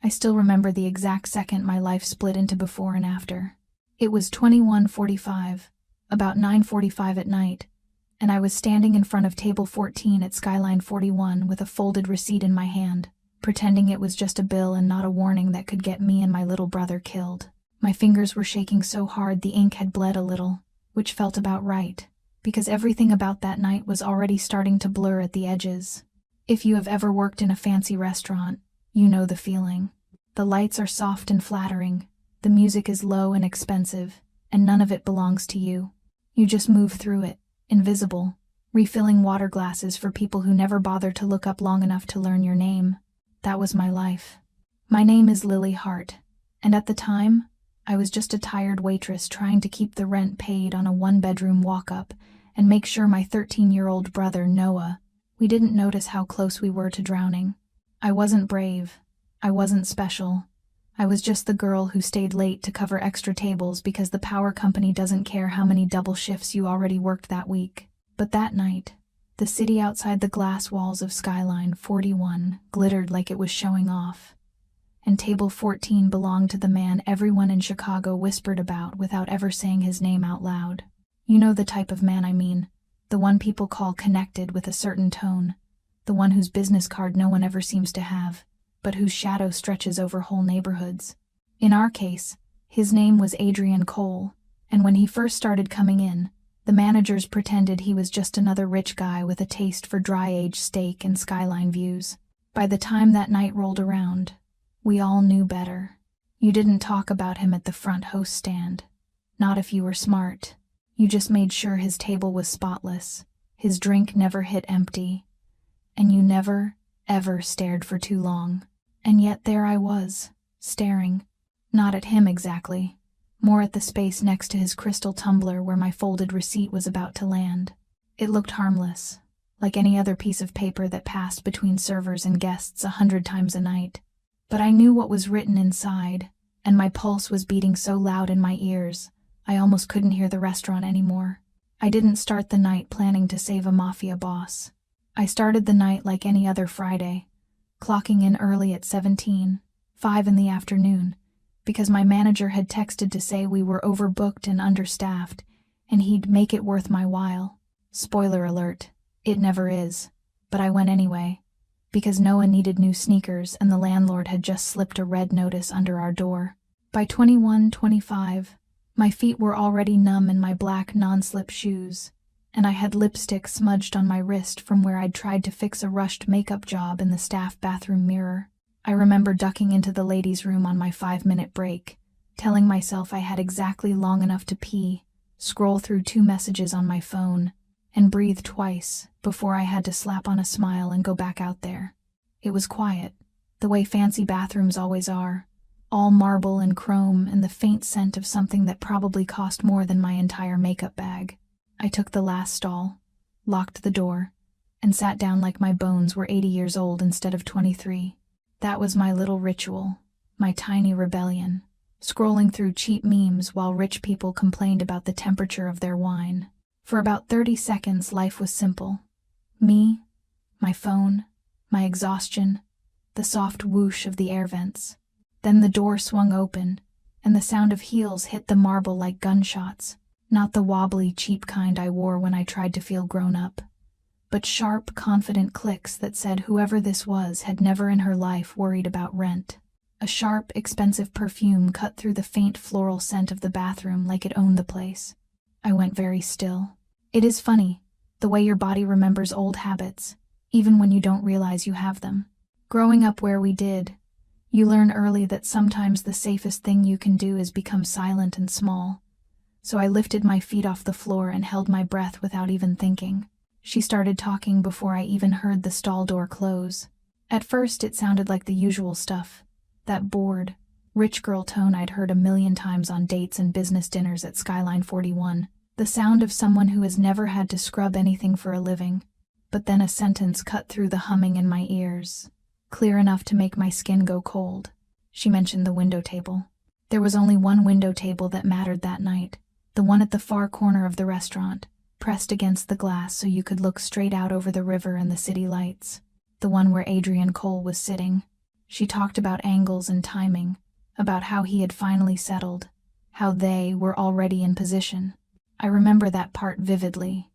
I still remember the exact second my life split into before and after. It was 21:45, about 9:45 at night, and I was standing in front of table 14 at Skyline 41 with a folded receipt in my hand, pretending it was just a bill and not a warning that could get me and my little brother killed. My fingers were shaking so hard the ink had bled a little, which felt about right, because everything about that night was already starting to blur at the edges. If you have ever worked in a fancy restaurant, you know the feeling. The lights are soft and flattering, the music is low and expensive, and none of it belongs to you. You just move through it, invisible, refilling water glasses for people who never bother to look up long enough to learn your name. That was my life. My name is Lily Hart, and at the time, I was just a tired waitress trying to keep the rent paid on a one-bedroom walk-up and make sure my 13-year-old brother, Noah, we didn't notice how close we were to drowning. I wasn't brave. I wasn't special. I was just the girl who stayed late to cover extra tables because the power company doesn't care how many double shifts you already worked that week. But that night, the city outside the glass walls of Skyline 41 glittered like it was showing off. And table 14 belonged to the man everyone in Chicago whispered about without ever saying his name out loud. You know the type of man I mean, the one people call connected with a certain tone, the one whose business card no one ever seems to have, but whose shadow stretches over whole neighborhoods. In our case, his name was Adrian Cole, and when he first started coming in, the managers pretended he was just another rich guy with a taste for dry-aged steak and skyline views. By the time that night rolled around, we all knew better. You didn't talk about him at the front host stand. Not if you were smart. You just made sure his table was spotless, his drink never hit empty, and you never, ever stared for too long. And yet there I was, staring. Not at him exactly, more at the space next to his crystal tumbler where my folded receipt was about to land. It looked harmless, like any other piece of paper that passed between servers and guests 100 times a night. But I knew what was written inside, and my pulse was beating so loud in my ears, I almost couldn't hear the restaurant anymore. I didn't start the night planning to save a Mafia boss. I started the night like any other Friday, clocking in early at 5 in the afternoon, because my manager had texted to say we were overbooked and understaffed, and he'd make it worth my while. Spoiler alert, it never is, but I went anyway, because Noah needed new sneakers and the landlord had just slipped a red notice under our door. By 21:25, my feet were already numb in my black non-slip shoes, and I had lipstick smudged on my wrist from where I'd tried to fix a rushed makeup job in the staff bathroom mirror. I remember ducking into the ladies' room on my 5-minute break, telling myself I had exactly long enough to pee, scroll through 2 messages on my phone, and breathe twice before I had to slap on a smile and go back out there. It was quiet, the way fancy bathrooms always are, all marble and chrome and the faint scent of something that probably cost more than my entire makeup bag. I took the last stall, locked the door, and sat down like my bones were 80 years old instead of 23. That was my little ritual, my tiny rebellion, scrolling through cheap memes while rich people complained about the temperature of their wine. For about 30 seconds, life was simple. Me, my phone, my exhaustion, the soft whoosh of the air vents. Then the door swung open, and the sound of heels hit the marble like gunshots. Not the wobbly, cheap kind I wore when I tried to feel grown up, but sharp, confident clicks that said whoever this was had never in her life worried about rent. A sharp, expensive perfume cut through the faint floral scent of the bathroom like it owned the place. I went very still. It is funny, the way your body remembers old habits, even when you don't realize you have them. Growing up where we did, you learn early that sometimes the safest thing you can do is become silent and small. So I lifted my feet off the floor and held my breath without even thinking. She started talking before I even heard the stall door close. At first it sounded like the usual stuff, that bored, rich girl tone I'd heard a million times on dates and business dinners at Skyline 41, the sound of someone who has never had to scrub anything for a living. But then a sentence cut through the humming in my ears, clear enough to make my skin go cold. She mentioned the window table. There was only one window table that mattered that night, the one at the far corner of the restaurant, pressed against the glass so you could look straight out over the river and the city lights. The one where Adrian Cole was sitting. She talked about angles and timing, about how he had finally settled, how they were already in position. I remember that part vividly,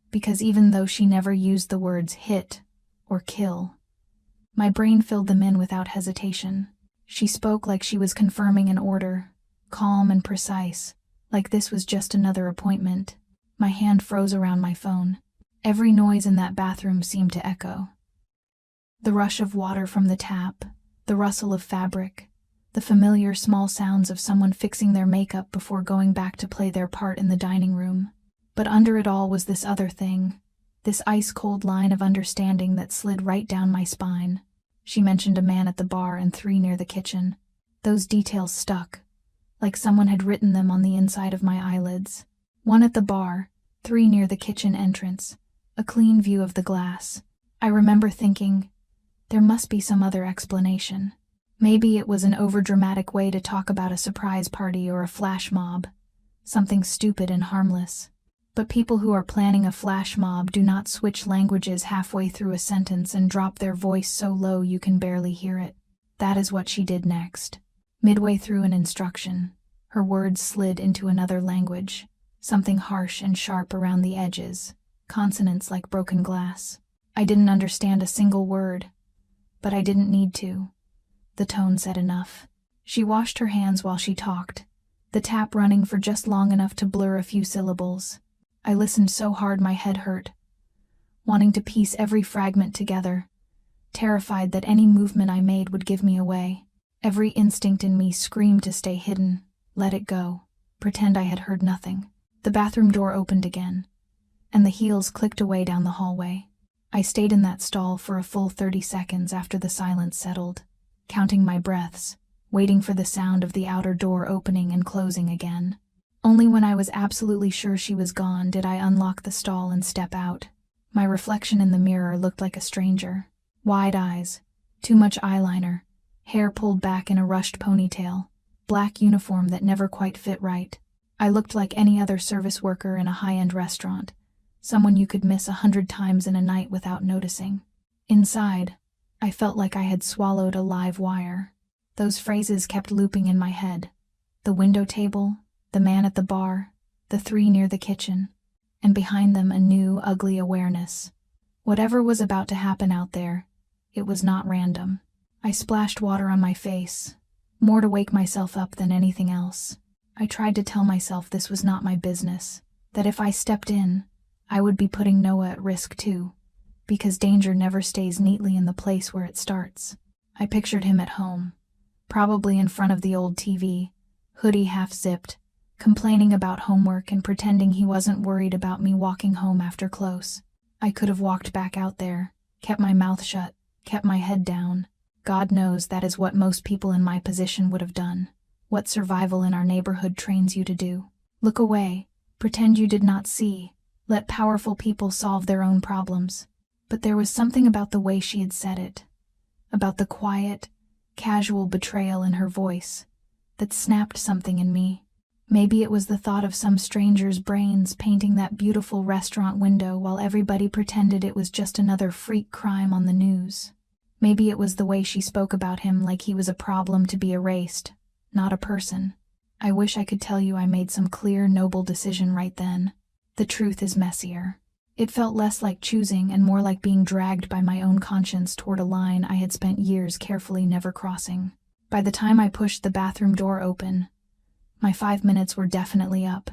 because even though she never used the words hit or kill, my brain filled them in without hesitation. She spoke like she was confirming an order, calm and precise, like this was just another appointment. My hand froze around my phone. Every noise in that bathroom seemed to echo. The rush of water from the tap, the rustle of fabric, the familiar small sounds of someone fixing their makeup before going back to play their part in the dining room. But under it all was this other thing, this ice-cold line of understanding that slid right down my spine. She mentioned a man at the bar and 3 near the kitchen. Those details stuck, like someone had written them on the inside of my eyelids. 1 at the bar, 3 near the kitchen entrance, a clean view of the glass. I remember thinking, there must be some other explanation. Maybe it was an overdramatic way to talk about a surprise party or a flash mob, something stupid and harmless. But people who are planning a flash mob do not switch languages halfway through a sentence and drop their voice so low you can barely hear it. That is what she did next. Midway through an instruction, her words slid into another language, something harsh and sharp around the edges, consonants like broken glass. I didn't understand a single word, but I didn't need to. The tone said enough. She washed her hands while she talked, the tap running for just long enough to blur a few syllables. I listened so hard my head hurt, wanting to piece every fragment together, terrified that any movement I made would give me away. Every instinct in me screamed to stay hidden, let it go, pretend I had heard nothing. The bathroom door opened again, and the heels clicked away down the hallway. I stayed in that stall for a full 30 seconds after the silence settled, counting my breaths, waiting for the sound of the outer door opening and closing again. Only when I was absolutely sure she was gone did I unlock the stall and step out. My reflection in the mirror looked like a stranger. Wide eyes, too much eyeliner, hair pulled back in a rushed ponytail, black uniform that never quite fit right. I looked like any other service worker in a high-end restaurant, someone you could miss 100 times in a night without noticing. Inside, I felt like I had swallowed a live wire. Those phrases kept looping in my head. The window table, the man at the bar, the 3 near the kitchen, and behind them a new, ugly awareness. Whatever was about to happen out there, it was not random. I splashed water on my face, more to wake myself up than anything else. I tried to tell myself this was not my business, that if I stepped in, I would be putting Noah at risk too, because danger never stays neatly in the place where it starts. I pictured him at home, probably in front of the old TV, hoodie half-zipped, complaining about homework and pretending he wasn't worried about me walking home after close. I could have walked back out there, kept my mouth shut, kept my head down. God knows that is what most people in my position would have done, what survival in our neighborhood trains you to do. Look away, pretend you did not see, let powerful people solve their own problems. But there was something about the way she had said it, about the quiet, casual betrayal in her voice, that snapped something in me. Maybe it was the thought of some stranger's brains painting that beautiful restaurant window while everybody pretended it was just another freak crime on the news. Maybe it was the way she spoke about him like he was a problem to be erased, not a person. I wish I could tell you I made some clear, noble decision right then. The truth is messier. It felt less like choosing and more like being dragged by my own conscience toward a line I had spent years carefully never crossing. By the time I pushed the bathroom door open, my 5 minutes were definitely up.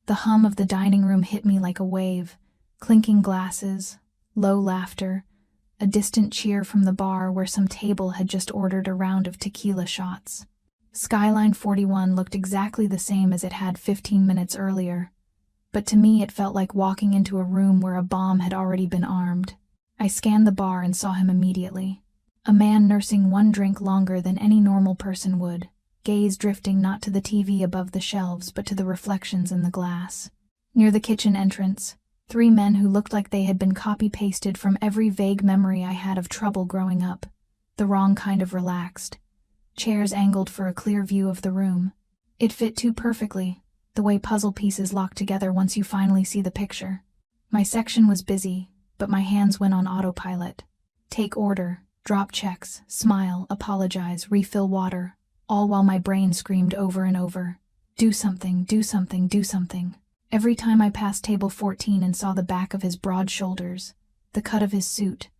The hum of the dining room hit me like a wave, clinking glasses, low laughter, a distant cheer from the bar where some table had just ordered a round of tequila shots. Skyline 41 looked exactly the same as it had 15 minutes earlier, but to me it felt like walking into a room where a bomb had already been armed. I scanned the bar and saw him immediately. A man nursing 1 drink longer than any normal person would, gaze drifting not to the TV above the shelves but to the reflections in the glass. Near the kitchen entrance, 3 men who looked like they had been copy-pasted from every vague memory I had of trouble growing up, the wrong kind of relaxed. Chairs angled for a clear view of the room. It fit too perfectly, the way puzzle pieces lock together once you finally see the picture. My section was busy, but my hands went on autopilot. Take order, Drop checks, smile, apologize, refill water, all while my brain screamed over and over, "Do something, do something, do something." Every time I passed table 14 and saw the back of his broad shoulders, the cut of his suit,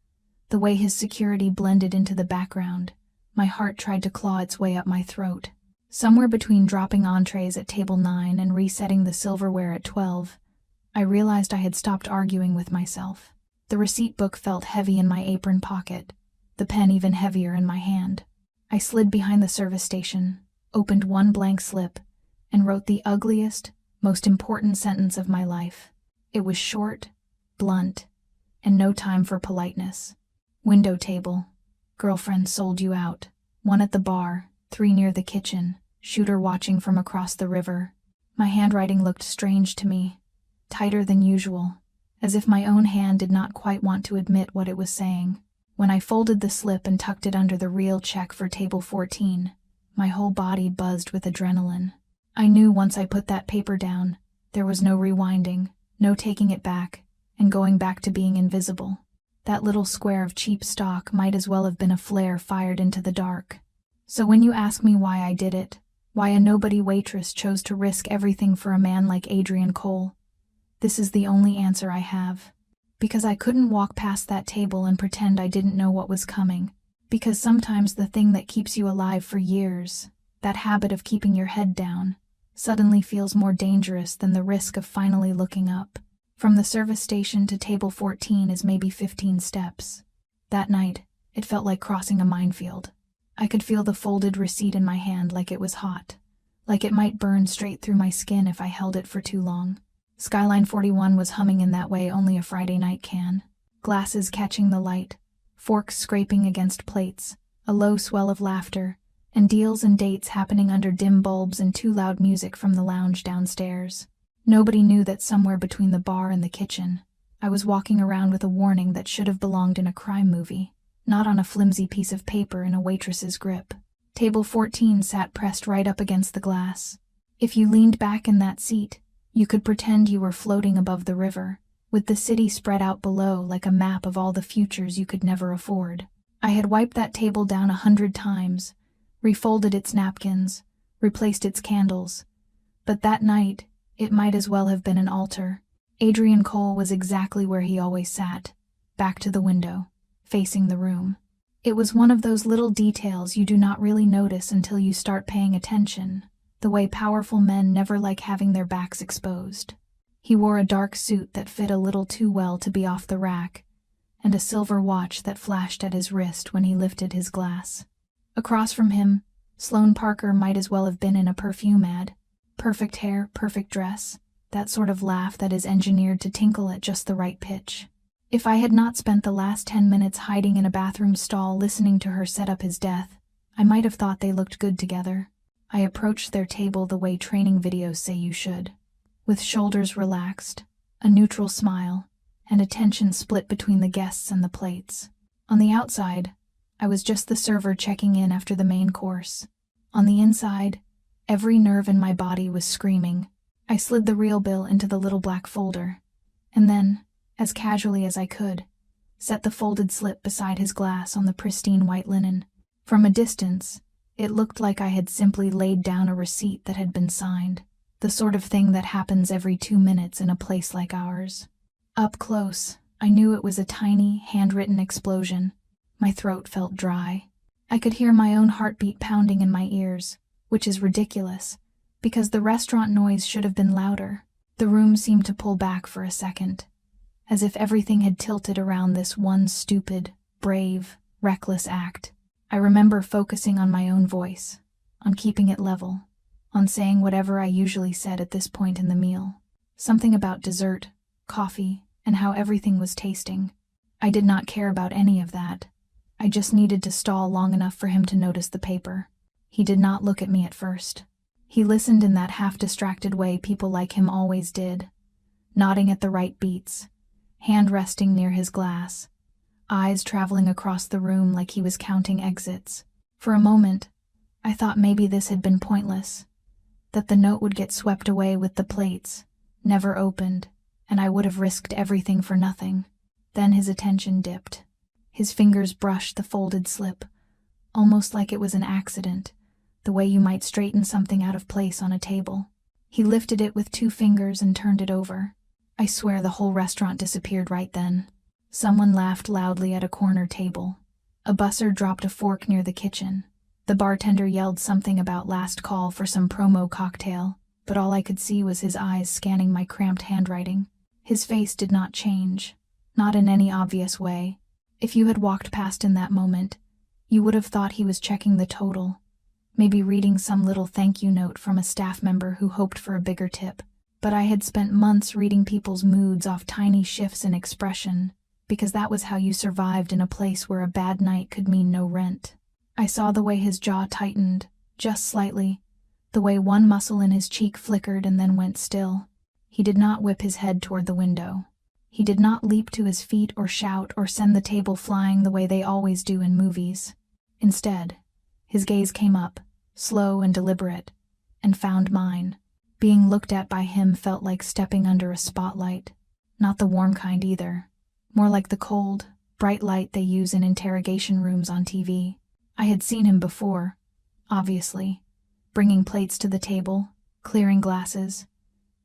the way his security blended into the background, my heart tried to claw its way up my throat. Somewhere between dropping entrees at table 9 and resetting the silverware at 12, I realized I had stopped arguing with myself. The receipt book felt heavy in my apron pocket, the pen even heavier in my hand. I slid behind the service station, opened one blank slip, and wrote the ugliest, most important sentence of my life. It was short, blunt, and no time for politeness. Window table. Girlfriend sold you out. 1 at the bar, 3 near the kitchen, shooter watching from across the river. My handwriting looked strange to me, tighter than usual, as if my own hand did not quite want to admit what it was saying. When I folded the slip and tucked it under the real check for table 14, my whole body buzzed with adrenaline. I knew once I put that paper down, there was no rewinding, no taking it back, and going back to being invisible. That little square of cheap stock might as well have been a flare fired into the dark. So when you ask me why I did it, why a nobody waitress chose to risk everything for a man like Adrian Cole, this is the only answer I have. Because I couldn't walk past that table and pretend I didn't know what was coming. Because sometimes the thing that keeps you alive for years, that habit of keeping your head down, suddenly feels more dangerous than the risk of finally looking up. From the service station to table 14 is maybe 15 steps. That night, it felt like crossing a minefield. I could feel the folded receipt in my hand like it was hot, like it might burn straight through my skin if I held it for too long. Skyline 41 was humming in that way only a Friday night can. Glasses catching the light, forks scraping against plates, a low swell of laughter, and deals and dates happening under dim bulbs and too loud music from the lounge downstairs. Nobody knew that somewhere between the bar and the kitchen, I was walking around with a warning that should have belonged in a crime movie, not on a flimsy piece of paper in a waitress's grip. Table 14 sat pressed right up against the glass. If you leaned back in that seat, you could pretend you were floating above the river, with the city spread out below like a map of all the futures you could never afford. I had wiped that table down 100 times, refolded its napkins, replaced its candles. But that night, it might as well have been an altar. Adrian Cole was exactly where he always sat, back to the window, facing the room. It was one of those little details you do not really notice until you start paying attention, the way powerful men never like having their backs exposed. He wore a dark suit that fit a little too well to be off the rack, and a silver watch that flashed at his wrist when he lifted his glass. Across from him, Sloane Parker might as well have been in a perfume ad. Perfect hair, perfect dress, that sort of laugh that is engineered to tinkle at just the right pitch. If I had not spent the last 10 minutes hiding in a bathroom stall listening to her set up his death, I might have thought they looked good together. I approached their table the way training videos say you should, with shoulders relaxed, a neutral smile, and attention split between the guests and the plates. On the outside, I was just the server checking in after the main course. On the inside, every nerve in my body was screaming. I slid the real bill into the little black folder, and then, as casually as I could, set the folded slip beside his glass on the pristine white linen. From a distance, it looked like I had simply laid down a receipt that had been signed, the sort of thing that happens every 2 minutes in a place like ours. Up close, I knew it was a tiny, handwritten explosion. My throat felt dry. I could hear my own heartbeat pounding in my ears, which is ridiculous, because the restaurant noise should have been louder. The room seemed to pull back for a second, as if everything had tilted around this one stupid, brave, reckless act. I remember focusing on my own voice, on keeping it level, on saying whatever I usually said at this point in the meal. Something about dessert, coffee, and how everything was tasting. I did not care about any of that. I just needed to stall long enough for him to notice the paper. He did not look at me at first. He listened in that half-distracted way people like him always did, nodding at the right beats, hand resting near his glass, eyes traveling across the room like he was counting exits. For a moment, I thought maybe this had been pointless, that the note would get swept away with the plates, never opened, and I would have risked everything for nothing. Then his attention dipped. His fingers brushed the folded slip, almost like it was an accident, the way you might straighten something out of place on a table. He lifted it with 2 fingers and turned it over. I swear the whole restaurant disappeared right then. Someone laughed loudly at a corner table. A busser dropped a fork near the kitchen. The bartender yelled something about last call for some promo cocktail, but all I could see was his eyes scanning my cramped handwriting. His face did not change, not in any obvious way. If you had walked past in that moment, you would have thought he was checking the total, maybe reading some little thank you note from a staff member who hoped for a bigger tip. But I had spent months reading people's moods off tiny shifts in expression, because that was how you survived in a place where a bad night could mean no rent. I saw the way his jaw tightened, just slightly, the way one muscle in his cheek flickered and then went still. He did not whip his head toward the window. He did not leap to his feet or shout or send the table flying the way they always do in movies. Instead, his gaze came up, slow and deliberate, and found mine. Being looked at by him felt like stepping under a spotlight. Not the warm kind either. More like the cold, bright light they use in interrogation rooms on TV. I had seen him before, obviously, bringing plates to the table, clearing glasses,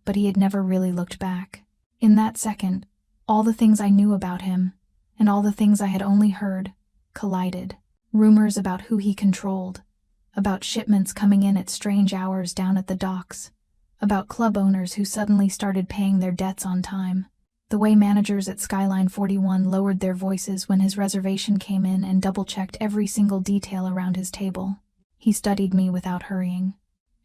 but he had never really looked back. In that second, all the things I knew about him, and all the things I had only heard, collided. Rumors about who he controlled, about shipments coming in at strange hours down at the docks, about club owners who suddenly started paying their debts on time, the way managers at Skyline 41 lowered their voices when his reservation came in and double-checked every single detail around his table. He studied me without hurrying.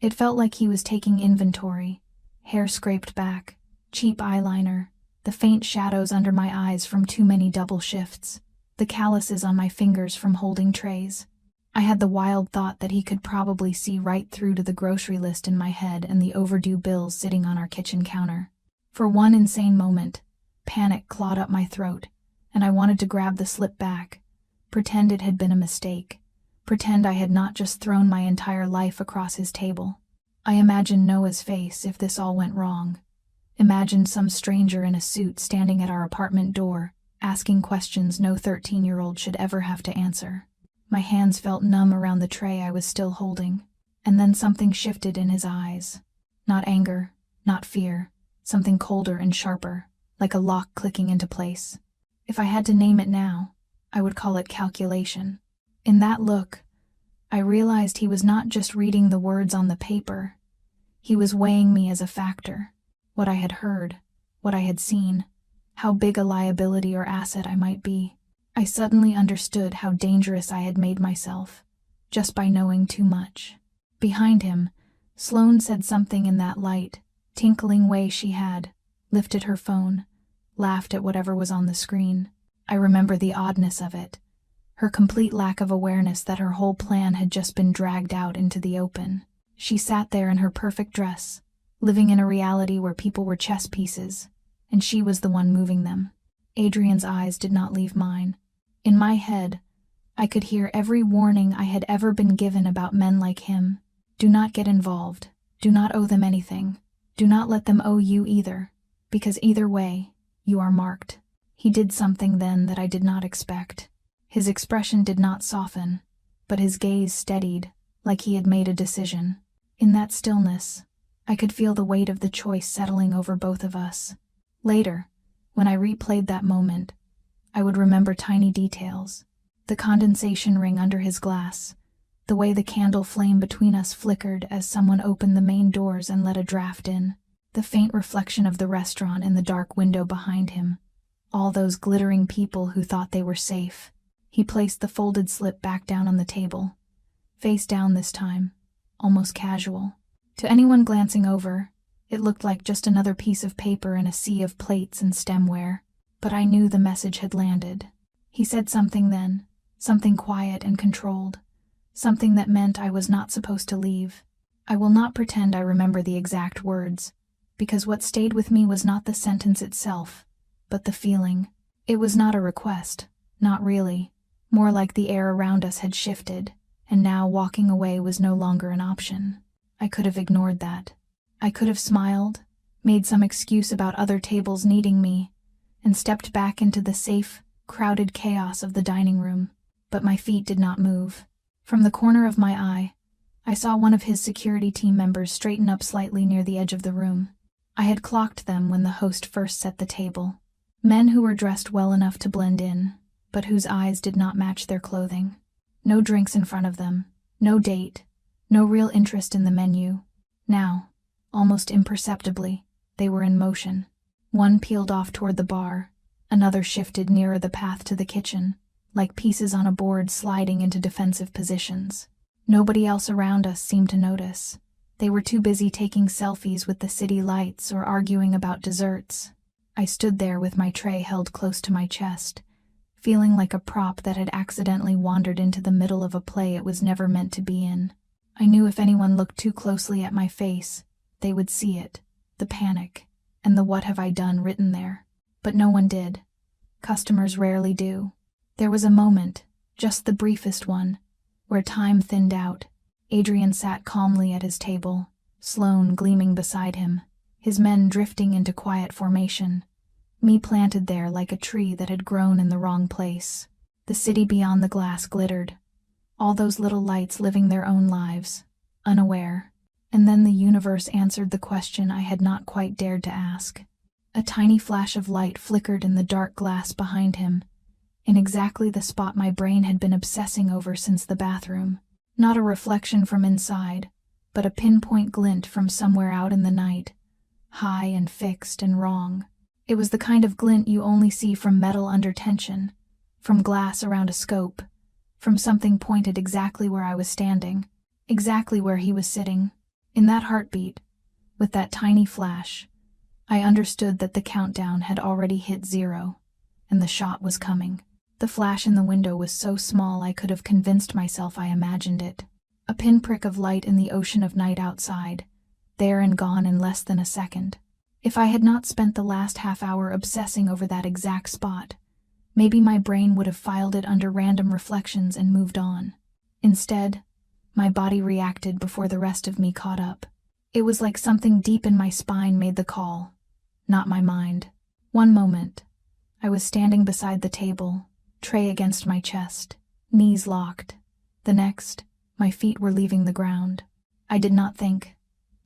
It felt like he was taking inventory, hair scraped back, cheap eyeliner, the faint shadows under my eyes from too many double shifts, the calluses on my fingers from holding trays. I had the wild thought that he could probably see right through to the grocery list in my head and the overdue bills sitting on our kitchen counter. For one insane moment, panic clawed up my throat, and I wanted to grab the slip back, pretend it had been a mistake, pretend I had not just thrown my entire life across his table. I imagined Noah's face if this all went wrong. Imagined some stranger in a suit standing at our apartment door, asking questions no 13-year-old should ever have to answer. My hands felt numb around the tray I was still holding, and then something shifted in his eyes. Not anger, not fear, something colder and sharper, like a lock clicking into place. If I had to name it now, I would call it calculation. In that look, I realized he was not just reading the words on the paper. He was weighing me as a factor. What I had heard, what I had seen, how big a liability or asset I might be. I suddenly understood how dangerous I had made myself, just by knowing too much. Behind him, Sloane said something in that light, tinkling way she had, lifted her phone, laughed at whatever was on the screen. I remember the oddness of it, her complete lack of awareness that her whole plan had just been dragged out into the open. She sat there in her perfect dress, living in a reality where people were chess pieces, and she was the one moving them. Adrian's eyes did not leave mine. In my head, I could hear every warning I had ever been given about men like him. Do not get involved. Do not owe them anything. Do not let them owe you either, because either way, you are marked. He did something then that I did not expect. His expression did not soften, but his gaze steadied, like he had made a decision. In that stillness, I could feel the weight of the choice settling over both of us. Later, when I replayed that moment, I would remember tiny details. The condensation ring under his glass, the way the candle flame between us flickered as someone opened the main doors and let a draft in, the faint reflection of the restaurant in the dark window behind him, all those glittering people who thought they were safe. He placed the folded slip back down on the table, face down this time, almost casual. To anyone glancing over, it looked like just another piece of paper in a sea of plates and stemware. But I knew the message had landed. He said something then, something quiet and controlled, something that meant I was not supposed to leave. I will not pretend I remember the exact words, because what stayed with me was not the sentence itself, but the feeling. It was not a request, not really, more like the air around us had shifted, and now walking away was no longer an option. I could have ignored that. I could have smiled, made some excuse about other tables needing me, and stepped back into the safe, crowded chaos of the dining room, but my feet did not move. From the corner of my eye, I saw one of his security team members straighten up slightly near the edge of the room. I had clocked them when the host first set the table. Men who were dressed well enough to blend in, but whose eyes did not match their clothing. No drinks in front of them, no date, no real interest in the menu. Now, almost imperceptibly, they were in motion. One peeled off toward the bar, another shifted nearer the path to the kitchen, like pieces on a board sliding into defensive positions. Nobody else around us seemed to notice. They were too busy taking selfies with the city lights or arguing about desserts. I stood there with my tray held close to my chest, feeling like a prop that had accidentally wandered into the middle of a play it was never meant to be in. I knew if anyone looked too closely at my face, they would see it, the panic, and the "what have I done" written there. But no one did. Customers rarely do. There was a moment, just the briefest one, where time thinned out. Adrian sat calmly at his table, Sloane gleaming beside him, his men drifting into quiet formation. Me planted there like a tree that had grown in the wrong place. The city beyond the glass glittered. All those little lights living their own lives, unaware. And then the universe answered the question I had not quite dared to ask. A tiny flash of light flickered in the dark glass behind him, in exactly the spot my brain had been obsessing over since the bathroom. Not a reflection from inside, but a pinpoint glint from somewhere out in the night, high and fixed and wrong. It was the kind of glint you only see from metal under tension, from glass around a scope, from something pointed exactly where I was standing, exactly where he was sitting. In that heartbeat, with that tiny flash, I understood that the countdown had already hit 0, and the shot was coming. The flash in the window was so small I could have convinced myself I imagined it. A pinprick of light in the ocean of night outside, there and gone in less than a second. If I had not spent the last half hour obsessing over that exact spot, maybe my brain would have filed it under random reflections and moved on. Instead, my body reacted before the rest of me caught up. It was like something deep in my spine made the call, not my mind. One moment, I was standing beside the table, tray against my chest, knees locked. The next, my feet were leaving the ground. I did not think.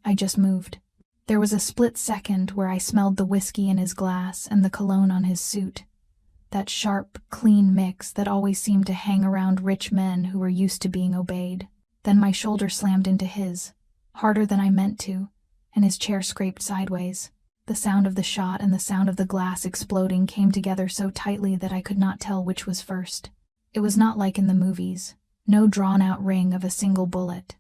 I just moved. There was a split second where I smelled the whiskey in his glass and the cologne on his suit. That sharp, clean mix that always seemed to hang around rich men who were used to being obeyed. Then my shoulder slammed into his, harder than I meant to, and his chair scraped sideways. The sound of the shot and the sound of the glass exploding came together so tightly that I could not tell which was first. It was not like in the movies, no drawn-out ring of a single bullet.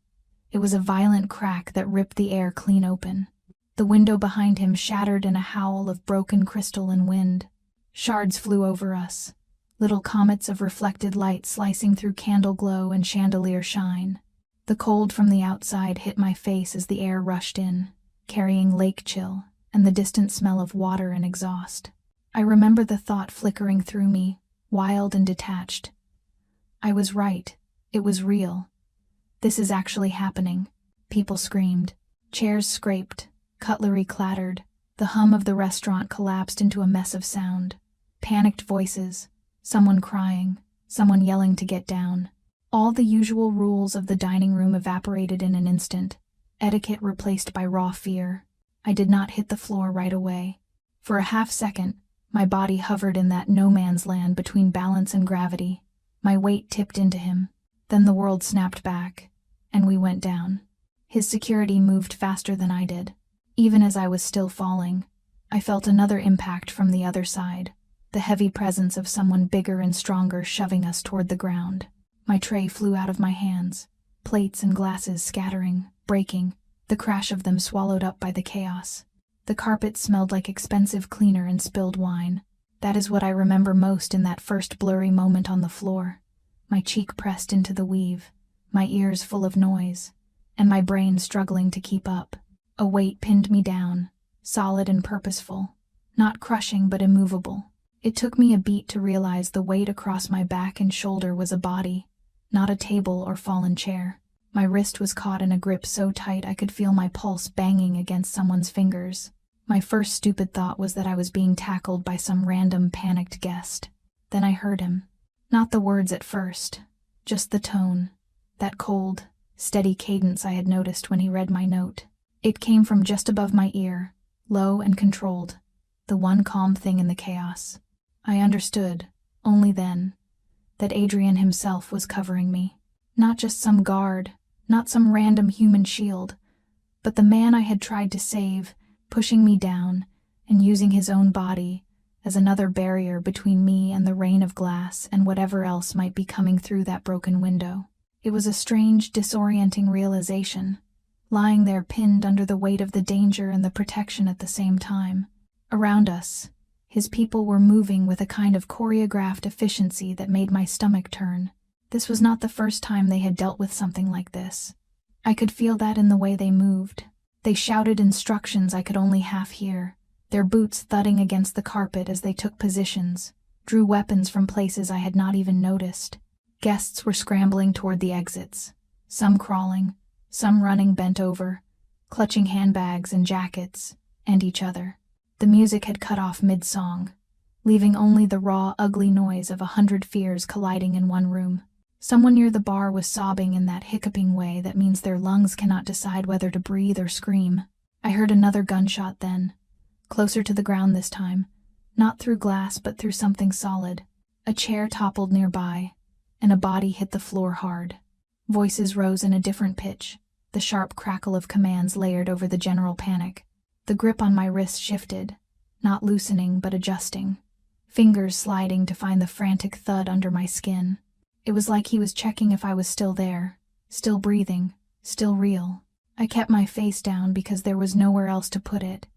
It was a violent crack that ripped the air clean open. The window behind him shattered in a howl of broken crystal and wind. Shards flew over us, little comets of reflected light slicing through candle glow and chandelier shine. The cold from the outside hit my face as the air rushed in, carrying lake chill and the distant smell of water and exhaust. I remember the thought flickering through me, wild and detached. I was right. It was real. This is actually happening. People screamed. Chairs scraped. Cutlery clattered. The hum of the restaurant collapsed into a mess of sound. Panicked voices. Someone crying. Someone yelling to get down. All the usual rules of the dining room evaporated in an instant. Etiquette replaced by raw fear. I did not hit the floor right away. For a half second, my body hovered in that no man's land between balance and gravity. My weight tipped into him. Then the world snapped back, and we went down. His security moved faster than I did. Even as I was still falling, I felt another impact from the other side, the heavy presence of someone bigger and stronger shoving us toward the ground. My tray flew out of my hands, plates and glasses scattering, breaking, the crash of them swallowed up by the chaos. The carpet smelled like expensive cleaner and spilled wine. That is what I remember most in that first blurry moment on the floor. My cheek pressed into the weave, my ears full of noise, and my brain struggling to keep up. A weight pinned me down, solid and purposeful, not crushing but immovable. It took me a beat to realize the weight across my back and shoulder was a body, not a table or fallen chair. My wrist was caught in a grip so tight I could feel my pulse banging against someone's fingers. My first stupid thought was that I was being tackled by some random panicked guest. Then I heard him. Not the words at first, just the tone, that cold, steady cadence I had noticed when he read my note. It came from just above my ear, low and controlled, the one calm thing in the chaos. I understood, only then, that Adrian himself was covering me. Not just some guard, not some random human shield, but the man I had tried to save, pushing me down and using his own body as another barrier between me and the rain of glass and whatever else might be coming through that broken window. It was a strange, disorienting realization, lying there pinned under the weight of the danger and the protection at the same time. Around us, his people were moving with a kind of choreographed efficiency that made my stomach turn. This was not the first time they had dealt with something like this. I could feel that in the way they moved. They shouted instructions I could only half hear, their boots thudding against the carpet as they took positions, drew weapons from places I had not even noticed. Guests were scrambling toward the exits, some crawling, some running bent over, clutching handbags and jackets, and each other. The music had cut off mid-song, leaving only the raw, ugly noise of 100 fears colliding in one room. Someone near the bar was sobbing in that hiccuping way that means their lungs cannot decide whether to breathe or scream. I heard another gunshot then, closer to the ground this time, not through glass but through something solid. A chair toppled nearby, and a body hit the floor hard. Voices rose in a different pitch, the sharp crackle of commands layered over the general panic. The grip on my wrist shifted, not loosening but adjusting, fingers sliding to find the frantic thud under my skin. It was like he was checking if I was still there, still breathing, still real. I kept my face down because there was nowhere else to put it,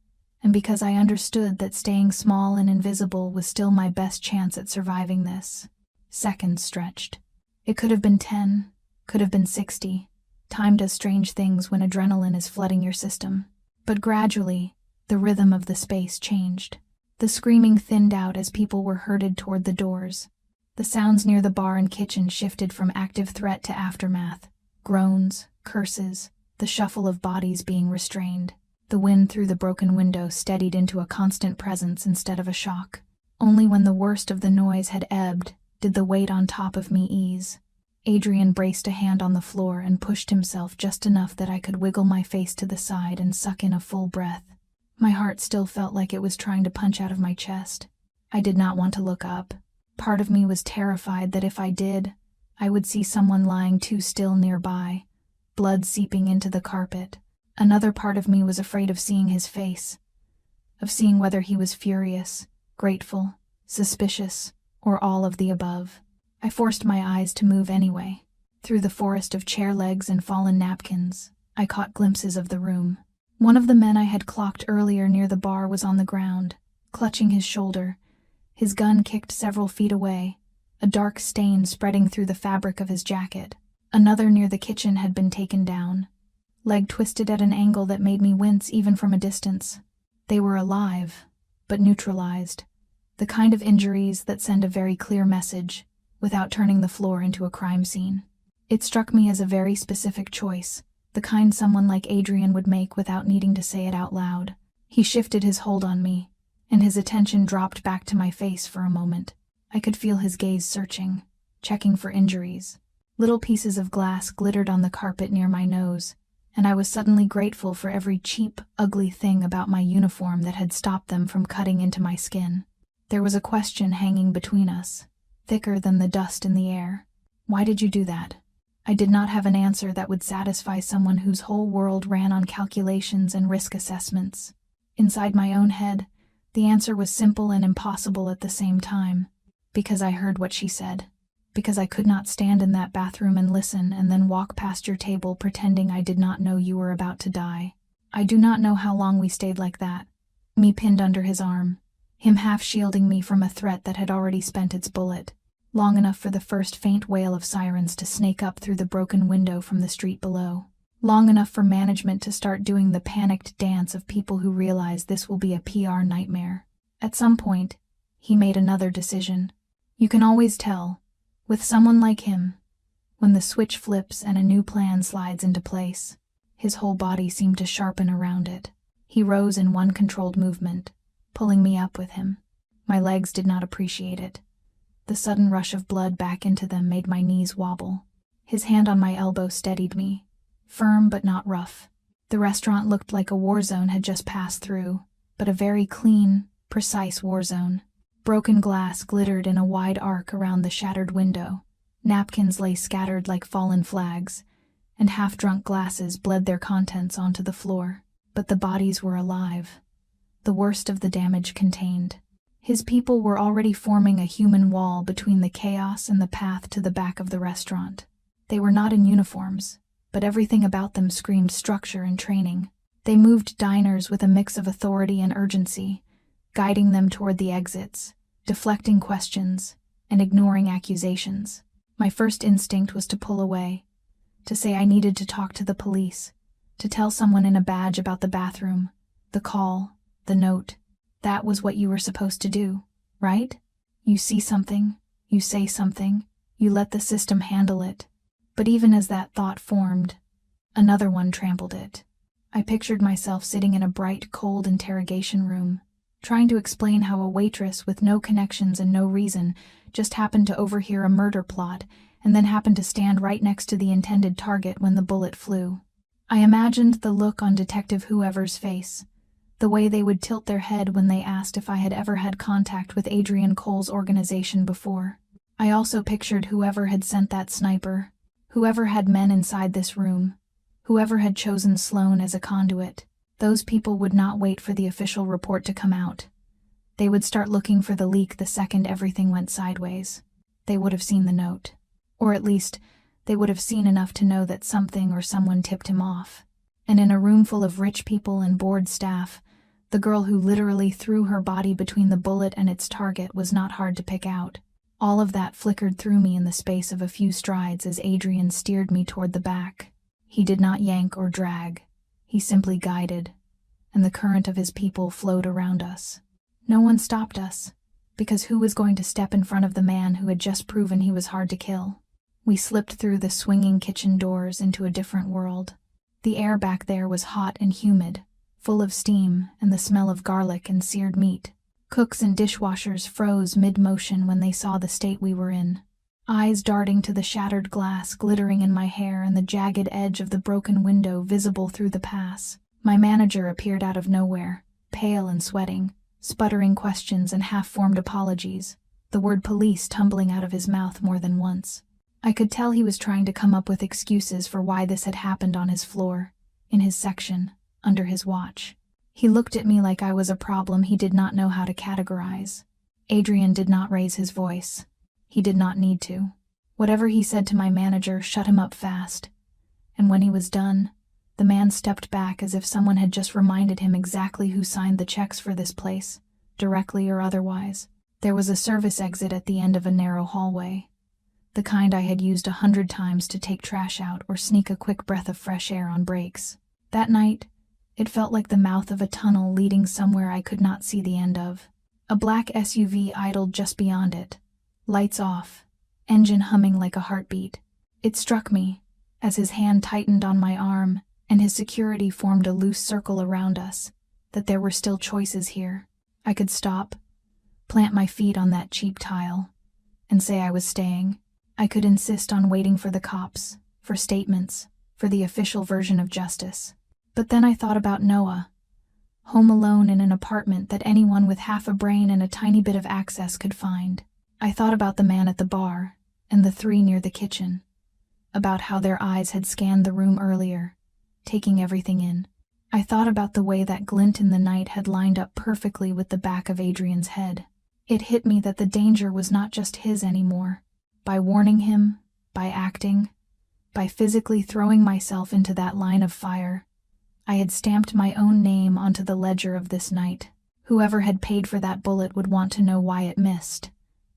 and because I understood that staying small and invisible was still my best chance at surviving this. Seconds stretched. It could have been 10, could have been 60. Time does strange things when adrenaline is flooding your system. But gradually, the rhythm of the space changed. The screaming thinned out as people were herded toward the doors. The sounds near the bar and kitchen shifted from active threat to aftermath. Groans, curses, the shuffle of bodies being restrained. The wind through the broken window steadied into a constant presence instead of a shock. Only when the worst of the noise had ebbed did the weight on top of me ease. Adrian braced a hand on the floor and pushed himself just enough that I could wiggle my face to the side and suck in a full breath. My heart still felt like it was trying to punch out of my chest. I did not want to look up. Part of me was terrified that if I did, I would see someone lying too still nearby, blood seeping into the carpet. Another part of me was afraid of seeing his face, of seeing whether he was furious, grateful, suspicious, or all of the above. I forced my eyes to move anyway. Through the forest of chair legs and fallen napkins, I caught glimpses of the room. One of the men I had clocked earlier near the bar was on the ground, clutching his shoulder, his gun kicked several feet away, a dark stain spreading through the fabric of his jacket. Another near the kitchen had been taken down, leg twisted at an angle that made me wince even from a distance. They were alive, but neutralized, the kind of injuries that send a very clear message, without turning the floor into a crime scene. It struck me as a very specific choice, the kind someone like Adrian would make without needing to say it out loud. He shifted his hold on me, and his attention dropped back to my face for a moment. I could feel his gaze searching, checking for injuries. Little pieces of glass glittered on the carpet near my nose, and I was suddenly grateful for every cheap, ugly thing about my uniform that had stopped them from cutting into my skin. There was a question hanging between us, thicker than the dust in the air. Why did you do that? I did not have an answer that would satisfy someone whose whole world ran on calculations and risk assessments. Inside my own head, the answer was simple and impossible at the same time. Because I heard what she said. Because I could not stand in that bathroom and listen and then walk past your table pretending I did not know you were about to die. I do not know how long we stayed like that, me pinned under his arm, him half shielding me from a threat that had already spent its bullet. Long enough for the first faint wail of sirens to snake up through the broken window from the street below. Long enough for management to start doing the panicked dance of people who realize this will be a PR nightmare. At some point, he made another decision. You can always tell, with someone like him, when the switch flips and a new plan slides into place. His whole body seemed to sharpen around it. He rose in one controlled movement, pulling me up with him. My legs did not appreciate it. The sudden rush of blood back into them made my knees wobble. His hand on my elbow steadied me, firm but not rough. The restaurant looked like a war zone had just passed through, but a very clean, precise war zone. Broken glass glittered in a wide arc around the shattered window. Napkins lay scattered like fallen flags, and half-drunk glasses bled their contents onto the floor. But the bodies were alive, the worst of the damage contained. His people were already forming a human wall between the chaos and the path to the back of the restaurant. They were not in uniforms, but everything about them screamed structure and training. They moved diners with a mix of authority and urgency, guiding them toward the exits, deflecting questions, and ignoring accusations. My first instinct was to pull away, to say I needed to talk to the police, to tell someone in a badge about the bathroom, the call, the note. That was what you were supposed to do, right? You see something, you say something, you let the system handle it. But even as that thought formed, another one trampled it. I pictured myself sitting in a bright, cold interrogation room, trying to explain how a waitress with no connections and no reason just happened to overhear a murder plot and then happened to stand right next to the intended target when the bullet flew. I imagined the look on Detective Whoever's face, the way they would tilt their head when they asked if I had ever had contact with Adrian Cole's organization before. I also pictured whoever had sent that sniper, whoever had men inside this room, whoever had chosen Sloan as a conduit. Those people would not wait for the official report to come out. They would start looking for the leak the second everything went sideways. They would have seen the note. Or at least, they would have seen enough to know that something or someone tipped him off. And in a room full of rich people and bored staff, the girl who literally threw her body between the bullet and its target was not hard to pick out. All of that flickered through me in the space of a few strides as Adrian steered me toward the back. He did not yank or drag. He simply guided, and the current of his people flowed around us. No one stopped us, because who was going to step in front of the man who had just proven he was hard to kill? We slipped through the swinging kitchen doors into a different world. The air back there was hot and humid, full of steam and the smell of garlic and seared meat. Cooks and dishwashers froze mid-motion when they saw the state we were in. Eyes darting to the shattered glass glittering in my hair and the jagged edge of the broken window visible through the pass. My manager appeared out of nowhere, pale and sweating, sputtering questions and half-formed apologies, the word police tumbling out of his mouth more than once. I could tell he was trying to come up with excuses for why this had happened on his floor, in his section, under his watch. He looked at me like I was a problem he did not know how to categorize. Adrian did not raise his voice. He did not need to. Whatever he said to my manager shut him up fast. And when he was done, the man stepped back as if someone had just reminded him exactly who signed the checks for this place, directly or otherwise. There was a service exit at the end of a narrow hallway, the kind I had used 100 times to take trash out or sneak a quick breath of fresh air on breaks. That night, it felt like the mouth of a tunnel leading somewhere I could not see the end of. A black SUV idled just beyond it, lights off, engine humming like a heartbeat. It struck me, as his hand tightened on my arm and his security formed a loose circle around us, that there were still choices here. I could stop, plant my feet on that cheap tile, and say I was staying. I could insist on waiting for the cops, for statements, for the official version of justice. But then I thought about Noah, home alone in an apartment that anyone with half a brain and a tiny bit of access could find. I thought about the man at the bar, and the three near the kitchen, about how their eyes had scanned the room earlier, taking everything in. I thought about the way that glint in the night had lined up perfectly with the back of Adrian's head. It hit me that the danger was not just his anymore. By warning him, by acting, by physically throwing myself into that line of fire, I had stamped my own name onto the ledger of this night. Whoever had paid for that bullet would want to know why it missed,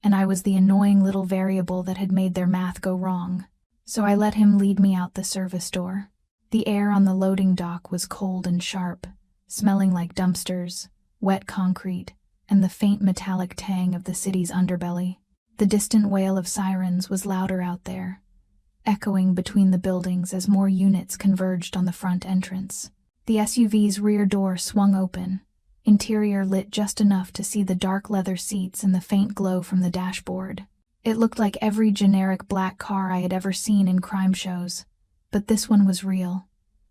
and I was the annoying little variable that had made their math go wrong. So I let him lead me out the service door. The air on the loading dock was cold and sharp, smelling like dumpsters, wet concrete, and the faint metallic tang of the city's underbelly. The distant wail of sirens was louder out there, echoing between the buildings as more units converged on the front entrance. The SUV's rear door swung open, interior lit just enough to see the dark leather seats and the faint glow from the dashboard. It looked like every generic black car I had ever seen in crime shows. But this one was real.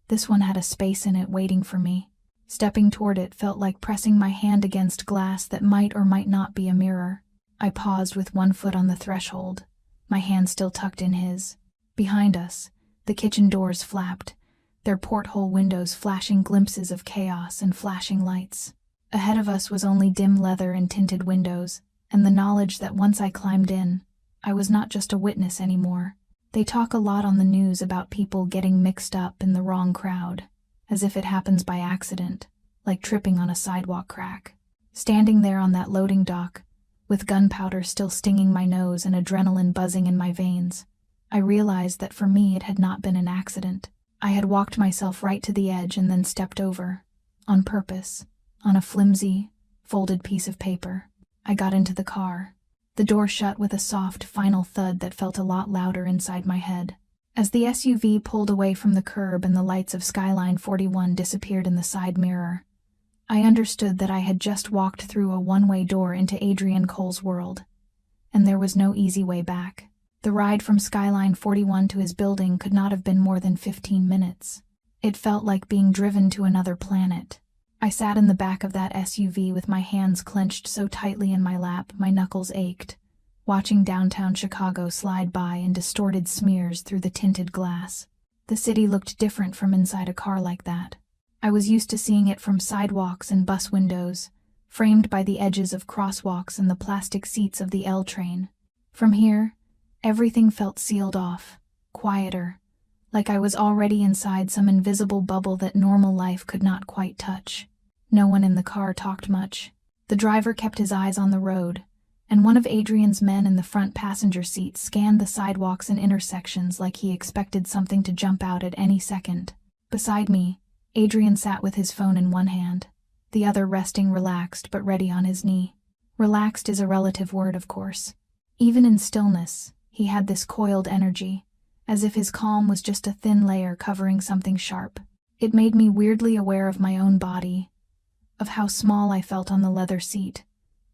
This one had a space in it waiting for me. Stepping toward it felt like pressing my hand against glass that might or might not be a mirror. I paused with one foot on the threshold, my hand still tucked in his. Behind us, the kitchen doors flapped, their porthole windows flashing glimpses of chaos and flashing lights. Ahead of us was only dim leather and tinted windows, and the knowledge that once I climbed in, I was not just a witness anymore. They talk a lot on the news about people getting mixed up in the wrong crowd, as if it happens by accident, like tripping on a sidewalk crack. Standing there on that loading dock, with gunpowder still stinging my nose and adrenaline buzzing in my veins, I realized that for me it had not been an accident. I had walked myself right to the edge and then stepped over, on purpose, on a flimsy, folded piece of paper. I got into the car. The door shut with a soft, final thud that felt a lot louder inside my head. As the SUV pulled away from the curb and the lights of Skyline 41 disappeared in the side mirror, I understood that I had just walked through a one-way door into Adrian Cole's world, and there was no easy way back. The ride from Skyline 41 to his building could not have been more than 15 minutes. It felt like being driven to another planet. I sat in the back of that SUV with my hands clenched so tightly in my lap my knuckles ached, watching downtown Chicago slide by in distorted smears through the tinted glass. The city looked different from inside a car like that. I was used to seeing it from sidewalks and bus windows, framed by the edges of crosswalks and the plastic seats of the L train. From here, everything felt sealed off, quieter, like I was already inside some invisible bubble that normal life could not quite touch. No one in the car talked much. The driver kept his eyes on the road, and one of Adrian's men in the front passenger seat scanned the sidewalks and intersections like he expected something to jump out at any second. Beside me, Adrian sat with his phone in one hand, the other resting relaxed but ready on his knee. Relaxed is a relative word, of course. Even in stillness, he had this coiled energy, as if his calm was just a thin layer covering something sharp. It made me weirdly aware of my own body, of how small I felt on the leather seat,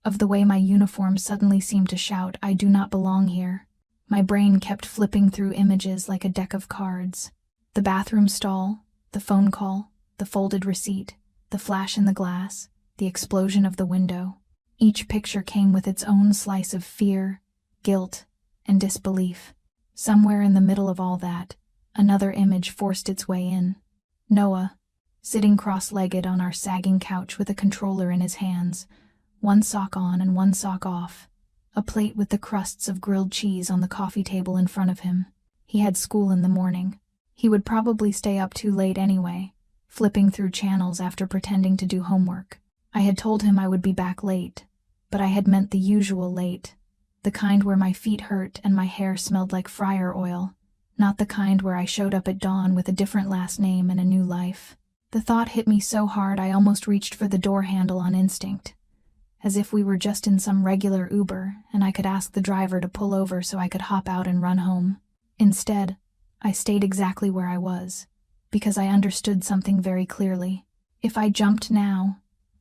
of the way my uniform suddenly seemed to shout, "I do not belong here." My brain kept flipping through images like a deck of cards. The bathroom stall, the phone call, the folded receipt, the flash in the glass, the explosion of the window. Each picture came with its own slice of fear, guilt, and disbelief. Somewhere in the middle of all that, another image forced its way in. Noah, sitting cross-legged on our sagging couch with a controller in his hands, one sock on and one sock off, a plate with the crusts of grilled cheese on the coffee table in front of him. He had school in the morning. He would probably stay up too late anyway, flipping through channels after pretending to do homework. I had told him I would be back late, but I had meant the usual late, the kind where my feet hurt and my hair smelled like fryer oil, not the kind where I showed up at dawn with a different last name and a new life. The thought hit me so hard I almost reached for the door handle on instinct, as if we were just in some regular Uber and I could ask the driver to pull over so I could hop out and run home. Instead, I stayed exactly where I was, because I understood something very clearly. If I jumped now,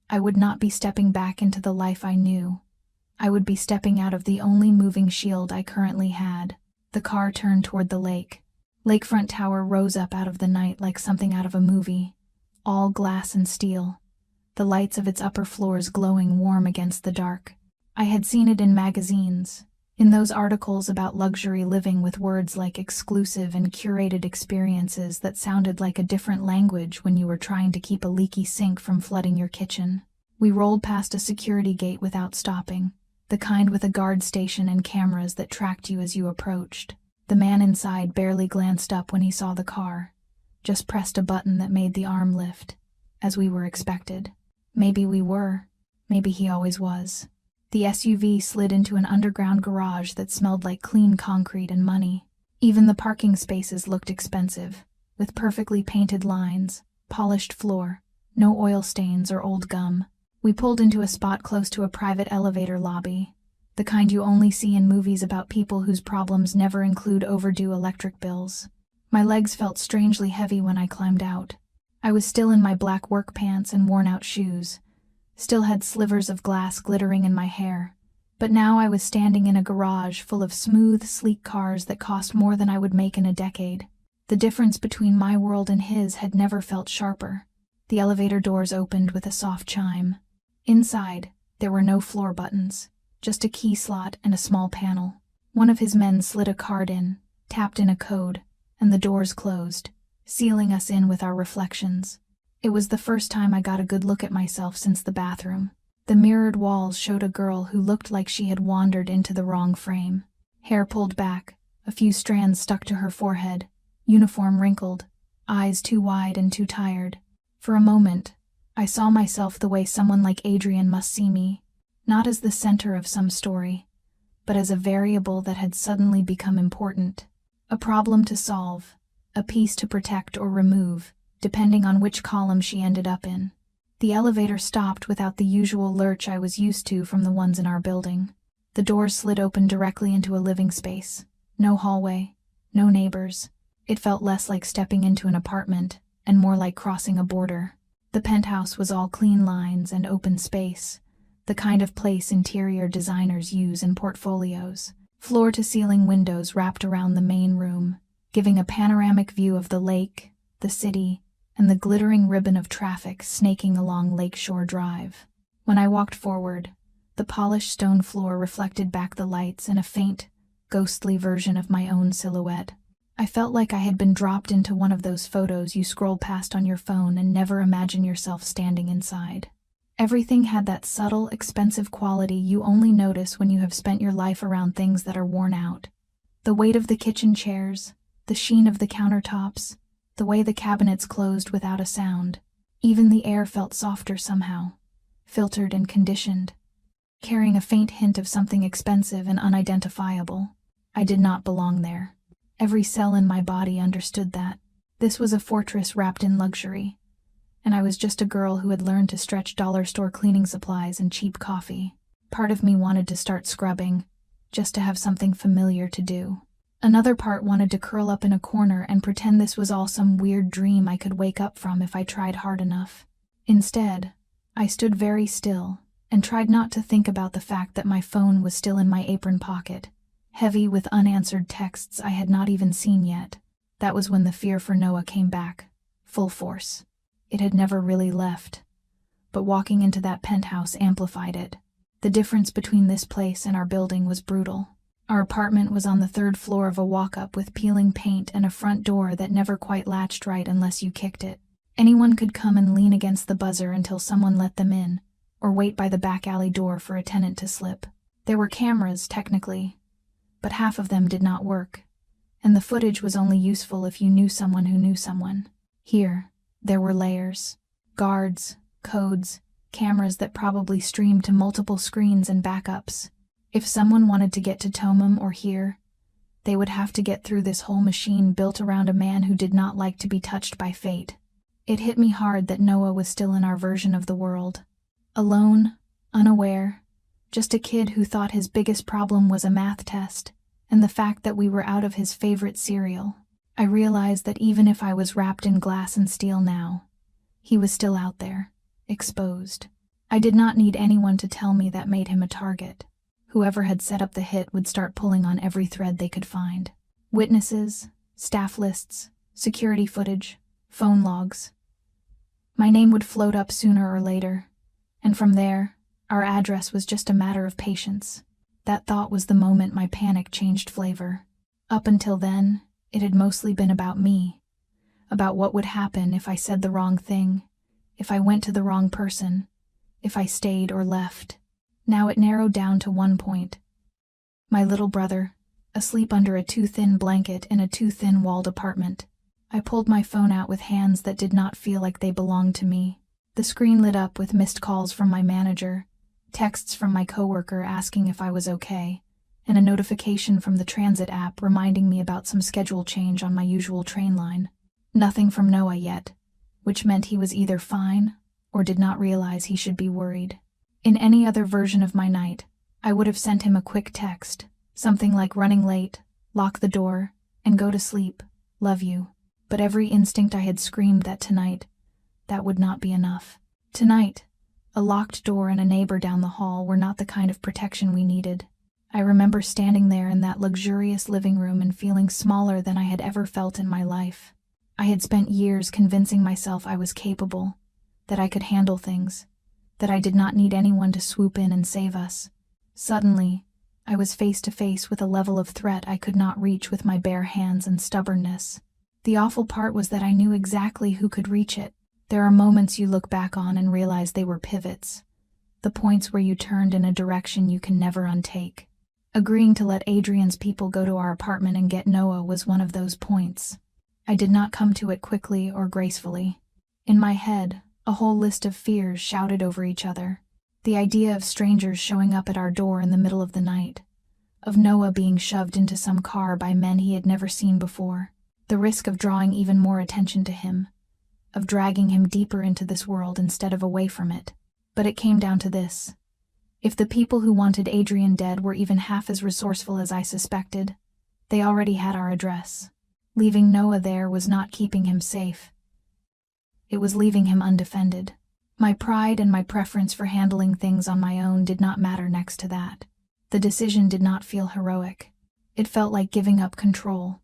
I would not be stepping back into the life I knew. I would be stepping out of the only moving shield I currently had. The car turned toward the lake. Lakefront Tower rose up out of the night like something out of a movie, all glass and steel, the lights of its upper floors glowing warm against the dark. I had seen it in magazines, in those articles about luxury living with words like exclusive and curated experiences that sounded like a different language when you were trying to keep a leaky sink from flooding your kitchen. We rolled past a security gate without stopping, the kind with a guard station and cameras that tracked you as you approached. The man inside barely glanced up when he saw the car, just pressed a button that made the arm lift, as we were expected. Maybe we were, maybe he always was. The SUV slid into an underground garage that smelled like clean concrete and money. Even the parking spaces looked expensive, with perfectly painted lines, polished floor, no oil stains or old gum. We pulled into a spot close to a private elevator lobby, the kind you only see in movies about people whose problems never include overdue electric bills. My legs felt strangely heavy when I climbed out. I was still in my black work pants and worn-out shoes, still had slivers of glass glittering in my hair, But now I was standing in a garage full of smooth, sleek cars that cost more than I would make in a decade. The difference between my world and his had never felt sharper. The elevator doors opened with a soft chime. Inside, there were no floor buttons, just a key slot and a small panel. One of his men slid a card in, tapped in a code, and the doors closed, sealing us in with our reflections. It was the first time I got a good look at myself since the bathroom. The mirrored walls showed a girl who looked like she had wandered into the wrong frame. Hair pulled back, a few strands stuck to her forehead, uniform wrinkled, eyes too wide and too tired. For a moment, I saw myself the way someone like Adrian must see me, not as the center of some story, but as a variable that had suddenly become important. A problem to solve, a piece to protect or remove, depending on which column she ended up in. The elevator stopped without the usual lurch I was used to from the ones in our building. The doors slid open directly into a living space. No hallway, no neighbors. It felt less like stepping into an apartment, and more like crossing a border. The penthouse was all clean lines and open space, the kind of place interior designers use in portfolios. Floor-to-ceiling windows wrapped around the main room, giving a panoramic view of the lake, the city, and the glittering ribbon of traffic snaking along Lakeshore Drive. When I walked forward, the polished stone floor reflected back the lights in a faint, ghostly version of my own silhouette. I felt like I had been dropped into one of those photos you scroll past on your phone and never imagine yourself standing inside. Everything had that subtle, expensive quality you only notice when you have spent your life around things that are worn out. The weight of the kitchen chairs, the sheen of the countertops, the way the cabinets closed without a sound. Even the air felt softer somehow, filtered and conditioned, carrying a faint hint of something expensive and unidentifiable. I did not belong there. Every cell in my body understood that. This was a fortress wrapped in luxury, and I was just a girl who had learned to stretch dollar store cleaning supplies and cheap coffee. Part of me wanted to start scrubbing, just to have something familiar to do. Another part wanted to curl up in a corner and pretend this was all some weird dream I could wake up from if I tried hard enough. Instead, I stood very still and tried not to think about the fact that my phone was still in my apron pocket, heavy with unanswered texts I had not even seen yet. That was when the fear for Noah came back, full force. It had never really left, but walking into that penthouse amplified it. The difference between this place and our building was brutal. Our apartment was on the third floor of a walk-up with peeling paint and a front door that never quite latched right unless you kicked it. Anyone could come and lean against the buzzer until someone let them in, or wait by the back alley door for a tenant to slip. There were cameras, technically, but half of them did not work, and the footage was only useful if you knew someone who knew someone. Here, there were layers, guards, codes, cameras that probably streamed to multiple screens and backups. If someone wanted to get to Tomum or here, they would have to get through this whole machine built around a man who did not like to be touched by fate. It hit me hard that Noah was still in our version of the world. Alone, unaware, just a kid who thought his biggest problem was a math test, and the fact that we were out of his favorite cereal. I realized that even if I was wrapped in glass and steel now, he was still out there, exposed. I did not need anyone to tell me that made him a target. Whoever had set up the hit would start pulling on every thread they could find. Witnesses, staff lists, security footage, phone logs. My name would float up sooner or later, and from there, our address was just a matter of patience. That thought was the moment my panic changed flavor. Up until then, it had mostly been about me, about what would happen if I said the wrong thing, if I went to the wrong person, if I stayed or left. Now it narrowed down to one point. My little brother, asleep under a too-thin blanket in a too-thin walled apartment. I pulled my phone out with hands that did not feel like they belonged to me. The screen lit up with missed calls from my manager, texts from my coworker asking if I was okay, and a notification from the transit app reminding me about some schedule change on my usual train line. Nothing from Noah yet, which meant he was either fine or did not realize he should be worried. In any other version of my night, I would have sent him a quick text, something like running late, lock the door, and go to sleep, love you. But every instinct I had screamed that tonight, that would not be enough. Tonight, A locked door and a neighbor down the hall were not the kind of protection we needed. I remember standing there in that luxurious living room and feeling smaller than I had ever felt in my life. I had spent years convincing myself I was capable, that I could handle things, that I did not need anyone to swoop in and save us. Suddenly, I was face to face with a level of threat I could not reach with my bare hands and stubbornness. The awful part was that I knew exactly who could reach it. There are moments you look back on and realize they were pivots, the points where you turned in a direction you can never untake. Agreeing to let Adrian's people go to our apartment and get Noah was one of those points. I did not come to it quickly or gracefully. In my head, a whole list of fears shouted over each other. The idea of strangers showing up at our door in the middle of the night, of Noah being shoved into some car by men he had never seen before, the risk of drawing even more attention to him, of dragging him deeper into this world instead of away from it. But it came down to this. If the people who wanted Adrian dead were even half as resourceful as I suspected, they already had our address. Leaving Noah there was not keeping him safe. It was leaving him undefended. My pride and my preference for handling things on my own did not matter next to that. The decision did not feel heroic. It felt like giving up control,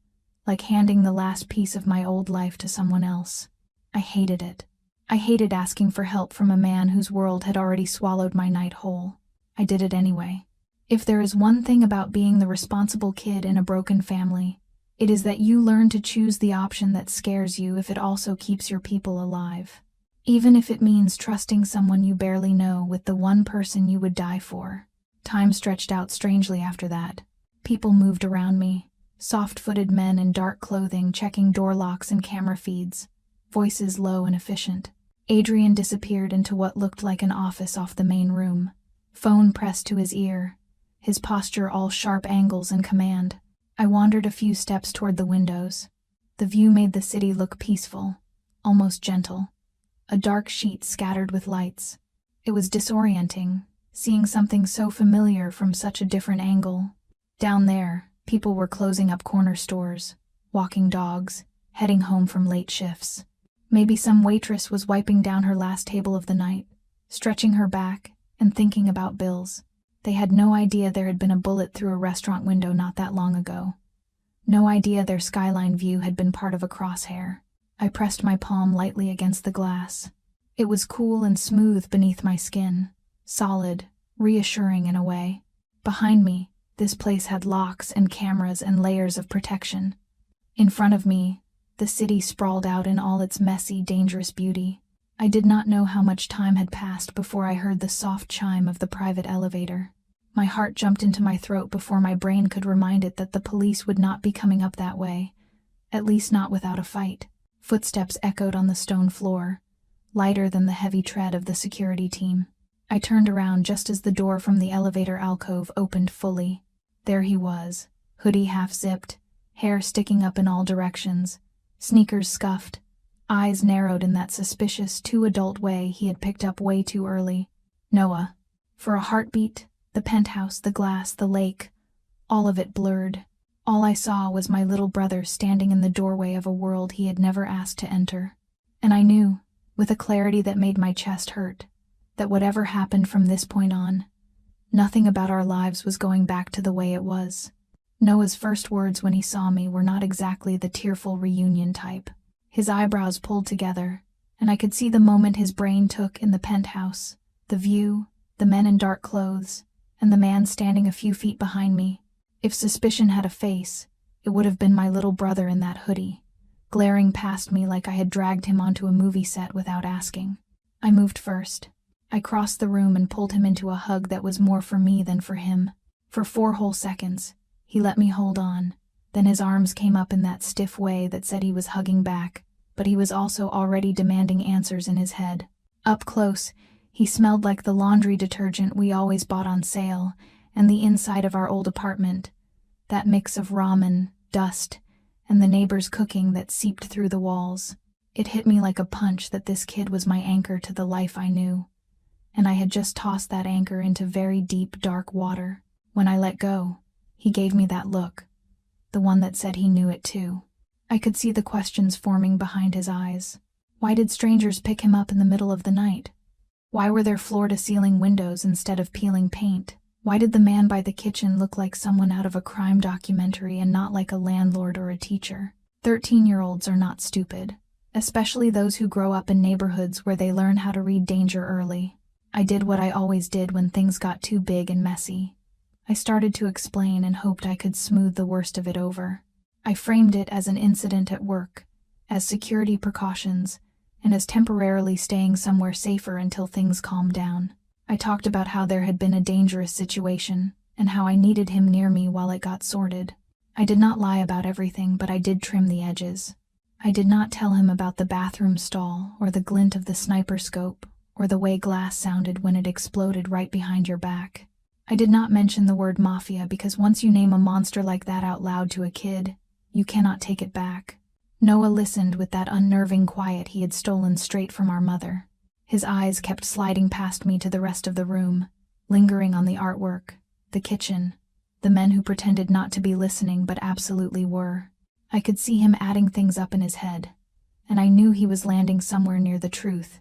like handing the last piece of my old life to someone else. I hated it. I hated asking for help from a man whose world had already swallowed my night whole. I did it anyway. If there is one thing about being the responsible kid in a broken family, it is that you learn to choose the option that scares you if it also keeps your people alive. Even if it means trusting someone you barely know with the one person you would die for. Time stretched out strangely after that. People moved around me, soft-footed men in dark clothing checking door locks and camera feeds, voices low and efficient. Adrian disappeared into what looked like an office off the main room. Phone pressed to his ear, his posture all sharp angles and command. I wandered a few steps toward the windows. The view made the city look peaceful, almost gentle. A dark sheet scattered with lights. It was disorienting, seeing something so familiar from such a different angle. Down there, people were closing up corner stores, walking dogs, heading home from late shifts. Maybe some waitress was wiping down her last table of the night, stretching her back, and thinking about bills. They had no idea there had been a bullet through a restaurant window not that long ago. No idea their skyline view had been part of a crosshair. I pressed my palm lightly against the glass. It was cool and smooth beneath my skin, solid, reassuring in a way. Behind me, this place had locks and cameras and layers of protection. In front of me, the city sprawled out in all its messy, dangerous beauty. I did not know how much time had passed before I heard the soft chime of the private elevator. My heart jumped into my throat before my brain could remind it that the police would not be coming up that way, at least not without a fight. Footsteps echoed on the stone floor, lighter than the heavy tread of the security team. I turned around just as the door from the elevator alcove opened fully. There he was, hoodie half-zipped, hair sticking up in all directions, sneakers scuffed, eyes narrowed in that suspicious, too-adult way he had picked up way too early. Noah. For a heartbeat, the penthouse, the glass, the lake, all of it blurred. All I saw was my little brother standing in the doorway of a world he had never asked to enter. And I knew, with a clarity that made my chest hurt, that whatever happened from this point on, nothing about our lives was going back to the way it was. Noah's first words when he saw me were not exactly the tearful reunion type. His eyebrows pulled together, and I could see the moment his brain took in the penthouse, the view, the men in dark clothes, and the man standing a few feet behind me. If suspicion had a face, it would have been my little brother in that hoodie, glaring past me like I had dragged him onto a movie set without asking. I moved first. I crossed the room and pulled him into a hug that was more for me than for him. For 4 whole seconds, he let me hold on. Then his arms came up in that stiff way that said he was hugging back, but he was also already demanding answers in his head. Up close, he smelled like the laundry detergent we always bought on sale, and the inside of our old apartment, that mix of ramen, dust, and the neighbors' cooking that seeped through the walls. It hit me like a punch that this kid was my anchor to the life I knew, and I had just tossed that anchor into very deep, dark water. When I let go, he gave me that look, the one that said he knew it too. I could see the questions forming behind his eyes. Why did strangers pick him up in the middle of the night? Why were there floor-to-ceiling windows instead of peeling paint? Why did the man by the kitchen look like someone out of a crime documentary and not like a landlord or a teacher? 13-year-olds are not stupid, especially those who grow up in neighborhoods where they learn how to read danger early. I did what I always did when things got too big and messy. I started to explain and hoped I could smooth the worst of it over. I framed it as an incident at work, as security precautions, and as temporarily staying somewhere safer until things calmed down. I talked about how there had been a dangerous situation, and how I needed him near me while it got sorted. I did not lie about everything, but I did trim the edges. I did not tell him about the bathroom stall, or the glint of the sniper scope, or the way glass sounded when it exploded right behind your back. I did not mention the word Mafia because once you name a monster like that out loud to a kid, you cannot take it back. Noah listened with that unnerving quiet he had stolen straight from our mother. His eyes kept sliding past me to the rest of the room, lingering on the artwork, the kitchen, the men who pretended not to be listening but absolutely were. I could see him adding things up in his head, and I knew he was landing somewhere near the truth,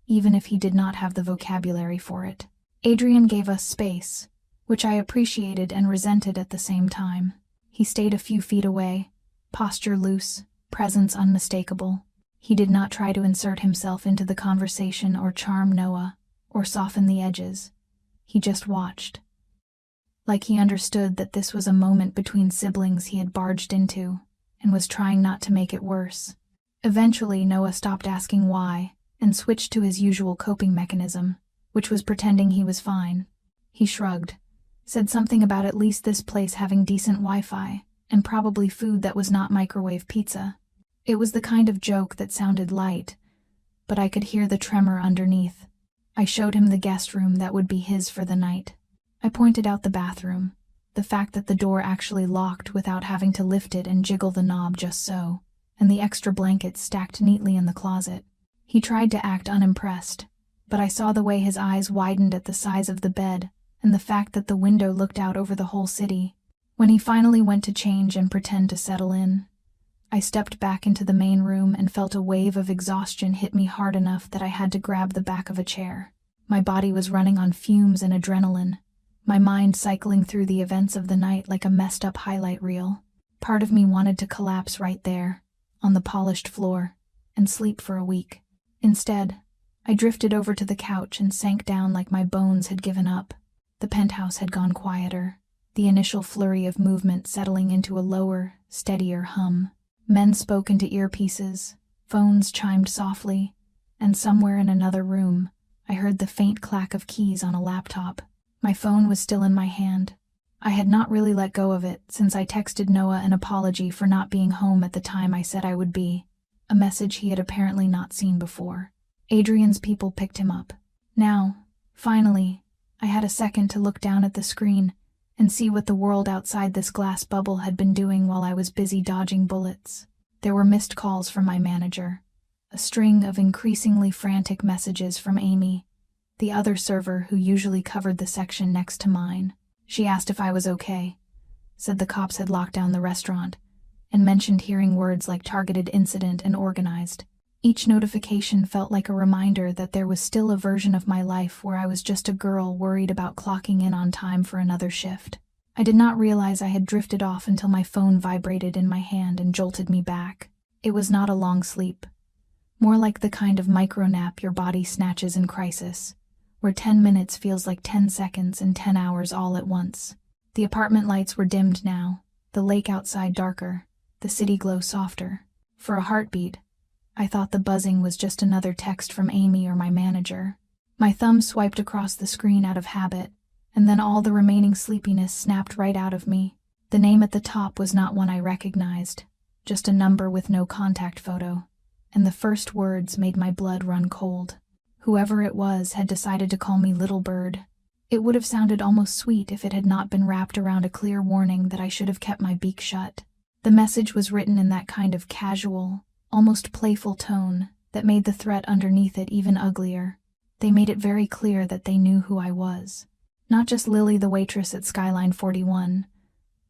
even if he did not have the vocabulary for it. Adrian gave us space, which I appreciated and resented at the same time. He stayed a few feet away, posture loose, presence unmistakable. He did not try to insert himself into the conversation or charm Noah, or soften the edges. He just watched. Like he understood that this was a moment between siblings he had barged into, and was trying not to make it worse. Eventually, Noah stopped asking why, and switched to his usual coping mechanism, which was pretending he was fine. He shrugged, said something about at least this place having decent Wi-Fi, and probably food that was not microwave pizza. It was the kind of joke that sounded light, but I could hear the tremor underneath. I showed him the guest room that would be his for the night. I pointed out the bathroom, the fact that the door actually locked without having to lift it and jiggle the knob just so, and the extra blankets stacked neatly in the closet. He tried to act unimpressed, but I saw the way his eyes widened at the size of the bed and the fact that the window looked out over the whole city. When he finally went to change and pretend to settle in, I stepped back into the main room and felt a wave of exhaustion hit me hard enough that I had to grab the back of a chair. My body was running on fumes and adrenaline, my mind cycling through the events of the night like a messed-up highlight reel. Part of me wanted to collapse right there, on the polished floor, and sleep for a week. Instead, I drifted over to the couch and sank down like my bones had given up. The penthouse had gone quieter, the initial flurry of movement settling into a lower, steadier hum. Men spoke into earpieces, phones chimed softly, and somewhere in another room, I heard the faint clack of keys on a laptop. My phone was still in my hand. I had not really let go of it since I texted Noah an apology for not being home at the time I said I would be, a message he had apparently not seen before. Adrian's people picked him up. Now, finally, I had a second to look down at the screen and see what the world outside this glass bubble had been doing while I was busy dodging bullets. There were missed calls from my manager, a string of increasingly frantic messages from Amy, the other server who usually covered the section next to mine. She asked if I was okay, said the cops had locked down the restaurant, and mentioned hearing words like targeted incident and organized. Each notification felt like a reminder that there was still a version of my life where I was just a girl worried about clocking in on time for another shift. I did not realize I had drifted off until my phone vibrated in my hand and jolted me back. It was not a long sleep, more like the kind of micro-nap your body snatches in crisis, where 10 minutes feels like 10 seconds and 10 hours all at once. The apartment lights were dimmed now, the lake outside darker, the city glow softer. For a heartbeat, I thought the buzzing was just another text from Amy or my manager. My thumb swiped across the screen out of habit, and then all the remaining sleepiness snapped right out of me. The name at the top was not one I recognized, just a number with no contact photo, and the first words made my blood run cold. Whoever it was had decided to call me Little Bird. It would have sounded almost sweet if it had not been wrapped around a clear warning that I should have kept my beak shut. The message was written in that kind of casual, almost playful tone that made the threat underneath it even uglier. They made it very clear that they knew who I was. Not just Lily the waitress at Skyline 41,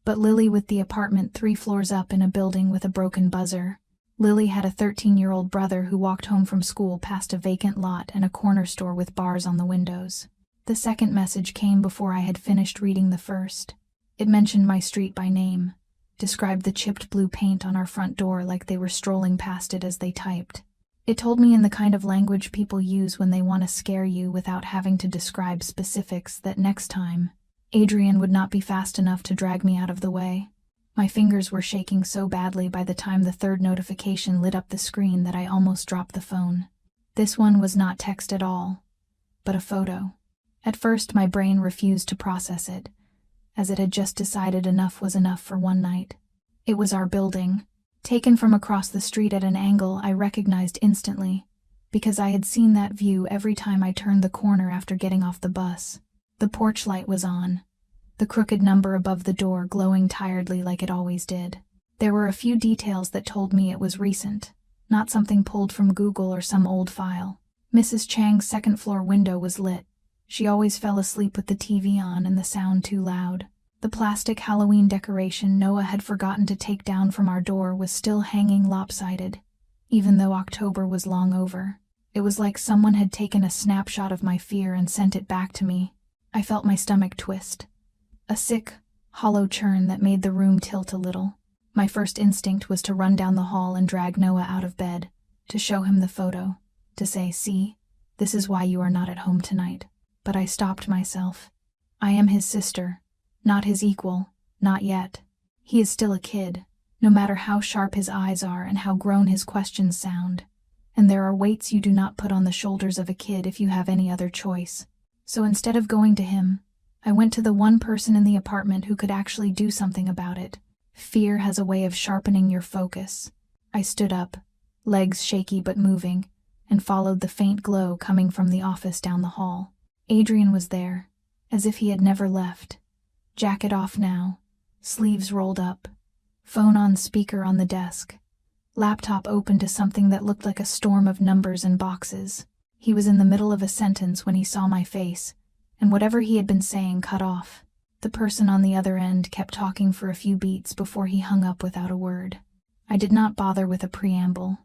but Lily with the apartment 3 floors up in a building with a broken buzzer. Lily had a 13-year-old brother who walked home from school past a vacant lot and a corner store with bars on the windows. The second message came before I had finished reading the first. It mentioned my street by name, described the chipped blue paint on our front door like they were strolling past it as they typed. It told me in the kind of language people use when they want to scare you without having to describe specifics that next time, Adrian would not be fast enough to drag me out of the way. My fingers were shaking so badly by the time the third notification lit up the screen that I almost dropped the phone. This one was not text at all, but a photo. At first, my brain refused to process it, as it had just decided enough was enough for one night. It was our building. Taken from across the street at an angle I recognized instantly, because I had seen that view every time I turned the corner after getting off the bus. The porch light was on, the crooked number above the door glowing tiredly like it always did. There were a few details that told me it was recent, not something pulled from Google or some old file. Mrs. Chang's second-floor window was lit. She always fell asleep with the TV on and the sound too loud. The plastic Halloween decoration Noah had forgotten to take down from our door was still hanging lopsided, even though October was long over. It was like someone had taken a snapshot of my fear and sent it back to me. I felt my stomach twist. A sick, hollow churn that made the room tilt a little. My first instinct was to run down the hall and drag Noah out of bed, to show him the photo, to say, "See, this is why you are not at home tonight." But I stopped myself. I am his sister, not his equal, not yet. He is still a kid, no matter how sharp his eyes are and how grown his questions sound. And there are weights you do not put on the shoulders of a kid if you have any other choice. So instead of going to him, I went to the one person in the apartment who could actually do something about it. Fear has a way of sharpening your focus. I stood up, legs shaky but moving, and followed the faint glow coming from the office down the hall. Adrian was there, as if he had never left. Jacket off now, sleeves rolled up, phone on speaker on the desk, laptop open to something that looked like a storm of numbers and boxes. He was in the middle of a sentence when he saw my face, and whatever he had been saying cut off. The person on the other end kept talking for a few beats before he hung up without a word. I did not bother with a preamble.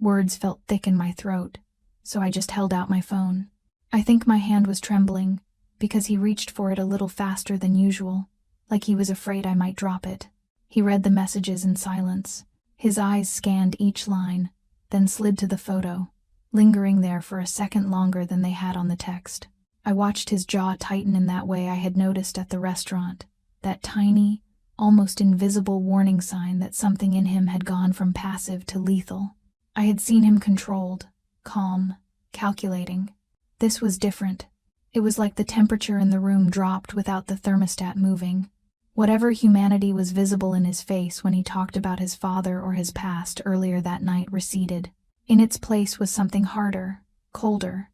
Words felt thick in my throat, so I just held out my phone. I think my hand was trembling, because he reached for it a little faster than usual, like he was afraid I might drop it. He read the messages in silence. His eyes scanned each line, then slid to the photo, lingering there for a second longer than they had on the text. I watched his jaw tighten in that way I had noticed at the restaurant, that tiny, almost invisible warning sign that something in him had gone from passive to lethal. I had seen him controlled, calm, calculating. This was different. It was like the temperature in the room dropped without the thermostat moving. Whatever humanity was visible in his face when he talked about his father or his past earlier that night receded. In its place was something harder, colder.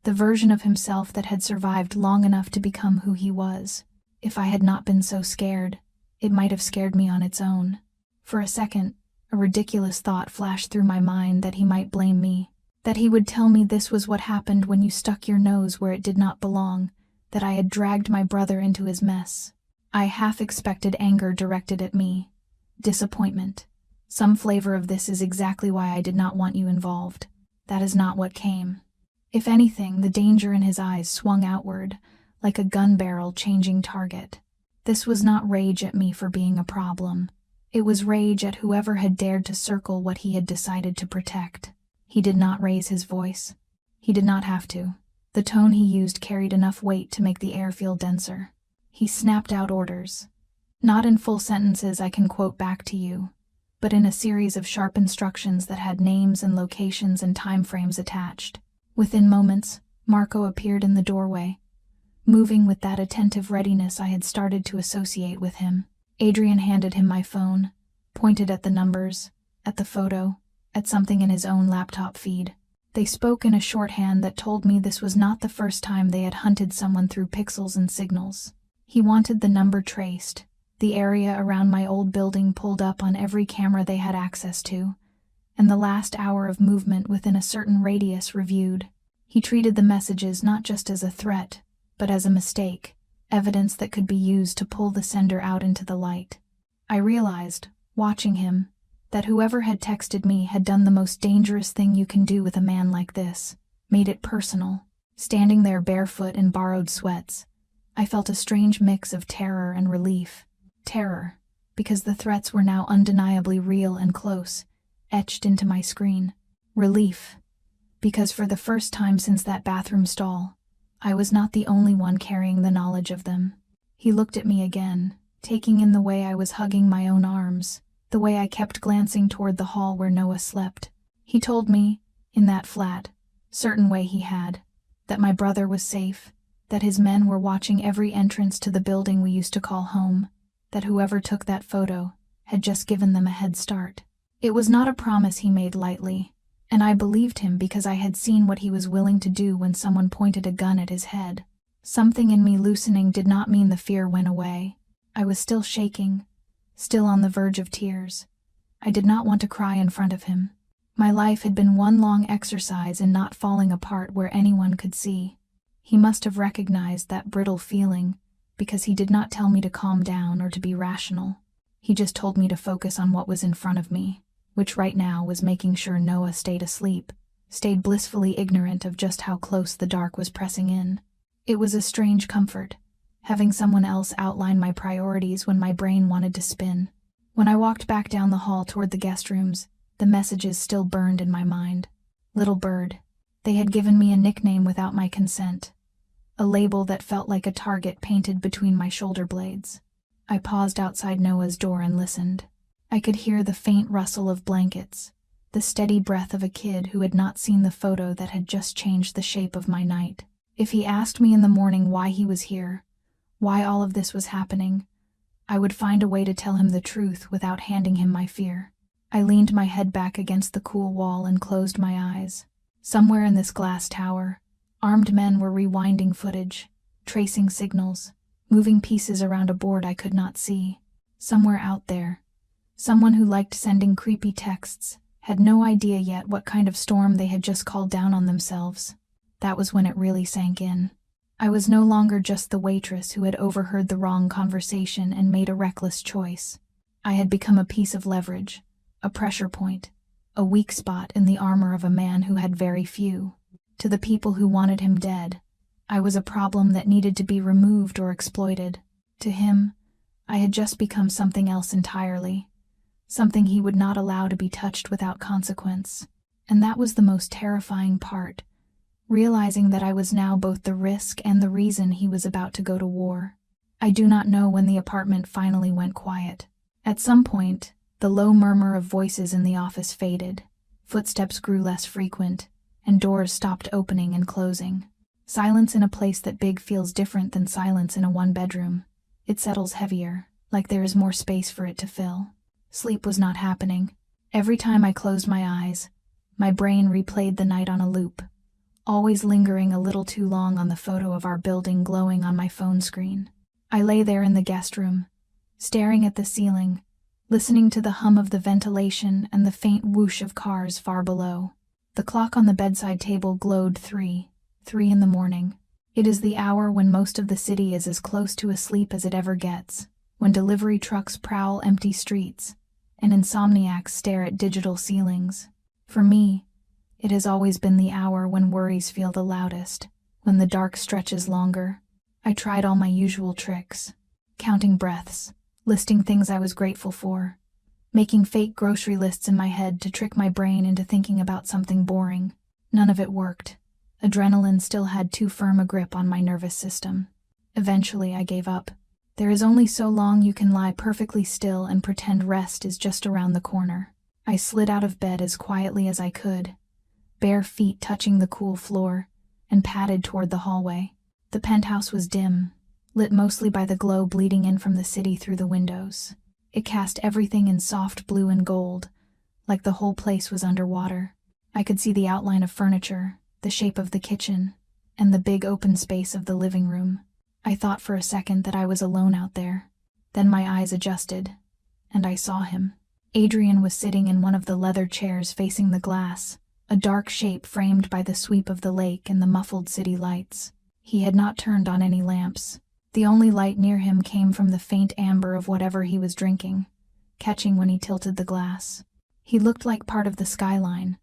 The version of himself that had survived long enough to become who he was. If I had not been so scared, it might have scared me on its own. For a second, a ridiculous thought flashed through my mind that he might blame me. That he would tell me this was what happened when you stuck your nose where it did not belong, that I had dragged my brother into his mess. I half expected anger directed at me. Disappointment. Some flavor of this is exactly why I did not want you involved. That is not what came. If anything, the danger in his eyes swung outward, like a gun barrel changing target. This was not rage at me for being a problem. It was rage at whoever had dared to circle what he had decided to protect. He did not raise his voice. He did not have to. The tone he used carried enough weight to make the air feel denser. He snapped out orders. Not in full sentences I can quote back to you, but in a series of sharp instructions that had names and locations and time frames attached. Within moments, Marco appeared in the doorway, moving with that attentive readiness I had started to associate with him. Adrian handed him my phone, pointed at the numbers, at the photo, at something in his own laptop feed. They spoke in a shorthand that told me this was not the first time they had hunted someone through pixels and signals. He wanted the number traced, the area around my old building pulled up on every camera they had access to, and the last hour of movement within a certain radius reviewed. He treated the messages not just as a threat, but as a mistake, evidence that could be used to pull the sender out into the light. I realized, watching him, That whoever had texted me had done the most dangerous thing you can do with a man like this, made it personal. Standing there barefoot in borrowed sweats, I felt a strange mix of terror and relief. Terror, because the threats were now undeniably real and close, etched into my screen. Relief, because for the first time since that bathroom stall, I was not the only one carrying the knowledge of them. He looked at me again, taking in the way I was hugging my own arms, the way I kept glancing toward the hall where Noah slept. He told me, in that flat, certain way he had, that my brother was safe, that his men were watching every entrance to the building we used to call home, that whoever took that photo had just given them a head start. It was not a promise he made lightly, and I believed him because I had seen what he was willing to do when someone pointed a gun at his head. Something in me loosening did not mean the fear went away. I was still shaking, still on the verge of tears. I did not want to cry in front of him. My life had been one long exercise in not falling apart where anyone could see. He must have recognized that brittle feeling, because he did not tell me to calm down or to be rational. He just told me to focus on what was in front of me, which right now was making sure Noah stayed asleep, stayed blissfully ignorant of just how close the dark was pressing in. It was a strange comfort, having someone else outline my priorities when my brain wanted to spin. When I walked back down the hall toward the guest rooms, the messages still burned in my mind. Little bird. They had given me a nickname without my consent, a label that felt like a target painted between my shoulder blades. I paused outside Noah's door and listened. I could hear the faint rustle of blankets, the steady breath of a kid who had not seen the photo that had just changed the shape of my night. If he asked me in the morning why he was here, why all of this was happening, I would find a way to tell him the truth without handing him my fear. I leaned my head back against the cool wall and closed my eyes. Somewhere in this glass tower, armed men were rewinding footage, tracing signals, moving pieces around a board I could not see. Somewhere out there, someone who liked sending creepy texts had no idea yet what kind of storm they had just called down on themselves. That was when it really sank in. I was no longer just the waitress who had overheard the wrong conversation and made a reckless choice. I had become a piece of leverage, a pressure point, a weak spot in the armor of a man who had very few. To the people who wanted him dead, I was a problem that needed to be removed or exploited. To him, I had just become something else entirely, something he would not allow to be touched without consequence. And that was the most terrifying part, realizing that I was now both the risk and the reason he was about to go to war. I do not know when the apartment finally went quiet. At some point, the low murmur of voices in the office faded, footsteps grew less frequent, and doors stopped opening and closing. Silence in a place that big feels different than silence in a one-bedroom. It settles heavier, like there is more space for it to fill. Sleep was not happening. Every time I closed my eyes, my brain replayed the night on a loop, always lingering a little too long on the photo of our building glowing on my phone screen. I lay there in the guest room, staring at the ceiling, listening to the hum of the ventilation and the faint whoosh of cars far below. The clock on the bedside table glowed 3 in the morning. It is the hour when most of the city is as close to asleep as it ever gets, when delivery trucks prowl empty streets, and insomniacs stare at digital ceilings. For me, it has always been the hour when worries feel the loudest, when the dark stretches longer. I tried all my usual tricks, counting breaths, listing things I was grateful for, making fake grocery lists in my head to trick my brain into thinking about something boring. None of it worked. Adrenaline still had too firm a grip on my nervous system. Eventually, I gave up. There is only so long you can lie perfectly still and pretend rest is just around the corner. I slid out of bed as quietly as I could, bare feet touching the cool floor, and padded toward the hallway. The penthouse was dim, lit mostly by the glow bleeding in from the city through the windows. It cast everything in soft blue and gold, like the whole place was underwater. I could see the outline of furniture, the shape of the kitchen, and the big open space of the living room. I thought for a second that I was alone out there. Then my eyes adjusted, and I saw him. Adrian was sitting in one of the leather chairs facing the glass, a dark shape framed by the sweep of the lake and the muffled city lights. He had not turned on any lamps. The only light near him came from the faint amber of whatever he was drinking, catching when he tilted the glass. He looked like part of the skyline,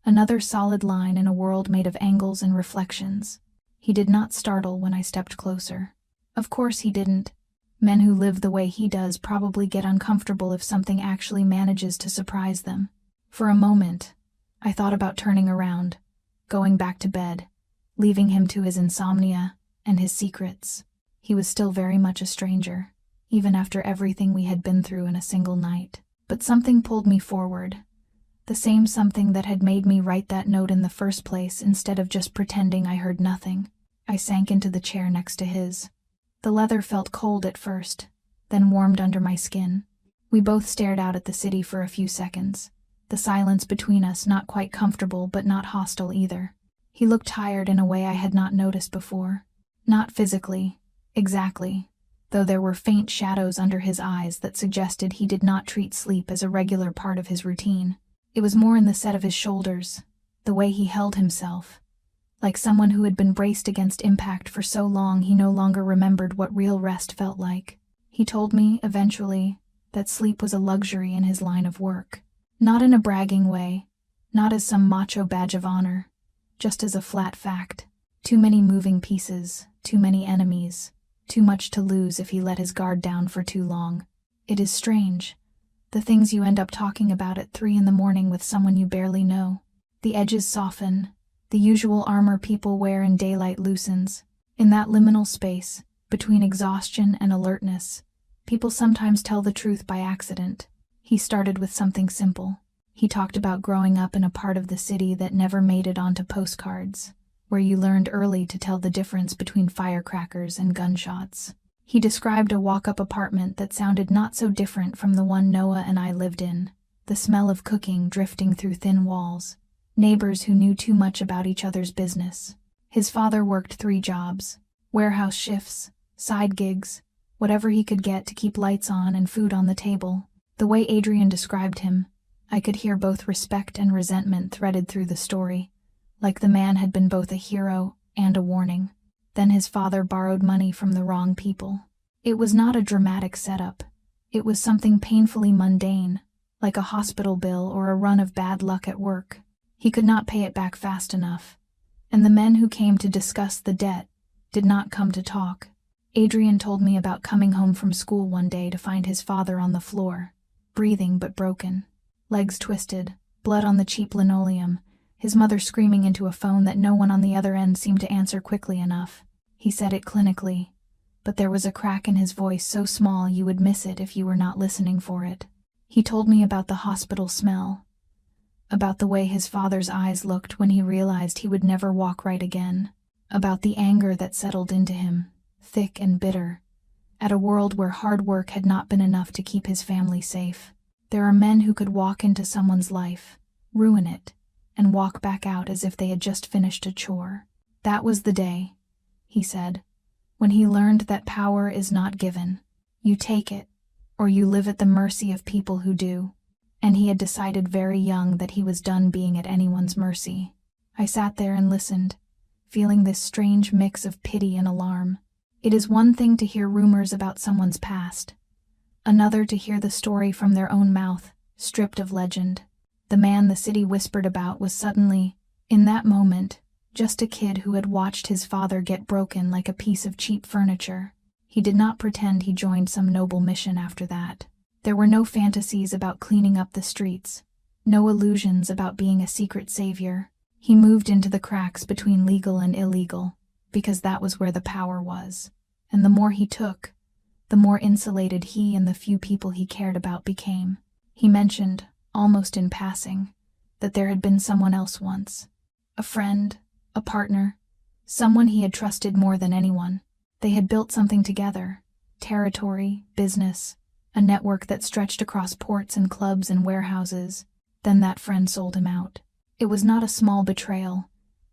another solid line in a world made of angles and reflections. He did not startle when I stepped closer. Of course he didn't. Men who live the way he does probably get uncomfortable if something actually manages to surprise them. For a moment, I thought about turning around, going back to bed, leaving him to his insomnia and his secrets. He was still very much a stranger, even after everything we had been through in a single night. But something pulled me forward. The same something that had made me write that note in the first place instead of just pretending I heard nothing. I sank into the chair next to his. The leather felt cold at first, then warmed under my skin. We both stared out at the city for a few seconds, the silence between us not quite comfortable but not hostile either. He looked tired in a way I had not noticed before. Not physically, exactly, though there were faint shadows under his eyes that suggested he did not treat sleep as a regular part of his routine. It was more in the set of his shoulders, the way he held himself. Like someone who had been braced against impact for so long he no longer remembered what real rest felt like. He told me, eventually, that sleep was a luxury in his line of work. Not in a bragging way, not as some macho badge of honor, just as a flat fact. Too many moving pieces, too many enemies, too much to lose if he let his guard down for too long. It is strange, the things you end up talking about at 3 a.m. with someone you barely know. The edges soften, the usual armor people wear in daylight loosens. In that liminal space, between exhaustion and alertness, people sometimes tell the truth by accident. He started with something simple. He talked about growing up in a part of the city that never made it onto postcards, where you learned early to tell the difference between firecrackers and gunshots. He described a walk-up apartment that sounded not so different from the one Noah and I lived in, the smell of cooking drifting through thin walls, neighbors who knew too much about each other's business. His father worked 3 jobs, warehouse shifts, side gigs, whatever he could get to keep lights on and food on the table. The way Adrian described him, I could hear both respect and resentment threaded through the story, like the man had been both a hero and a warning. Then his father borrowed money from the wrong people. It was not a dramatic setup. It was something painfully mundane, like a hospital bill or a run of bad luck at work. He could not pay it back fast enough, and the men who came to discuss the debt did not come to talk. Adrian told me about coming home from school one day to find his father on the floor, breathing but broken, legs twisted, blood on the cheap linoleum, his mother screaming into a phone that no one on the other end seemed to answer quickly enough. He said it clinically, but there was a crack in his voice so small you would miss it if you were not listening for it. He told me about the hospital smell, about the way his father's eyes looked when he realized he would never walk right again, about the anger that settled into him, thick and bitter, at a world where hard work had not been enough to keep his family safe. There are men who could walk into someone's life, ruin it, and walk back out as if they had just finished a chore. That was the day, he said, when he learned that power is not given. You take it, or you live at the mercy of people who do. And he had decided very young that he was done being at anyone's mercy. I sat there and listened, feeling this strange mix of pity and alarm. It is one thing to hear rumors about someone's past, another to hear the story from their own mouth, stripped of legend. The man the city whispered about was suddenly, in that moment, just a kid who had watched his father get broken like a piece of cheap furniture. He did not pretend he joined some noble mission after that. There were no fantasies about cleaning up the streets, no illusions about being a secret savior. He moved into the cracks between legal and illegal, because that was where the power was. And the more he took, the more insulated he and the few people he cared about became. He mentioned, almost in passing, that there had been someone else once. A friend, a partner, someone he had trusted more than anyone. They had built something together, territory, business, a network that stretched across ports and clubs and warehouses. Then that friend sold him out. It was not a small betrayal.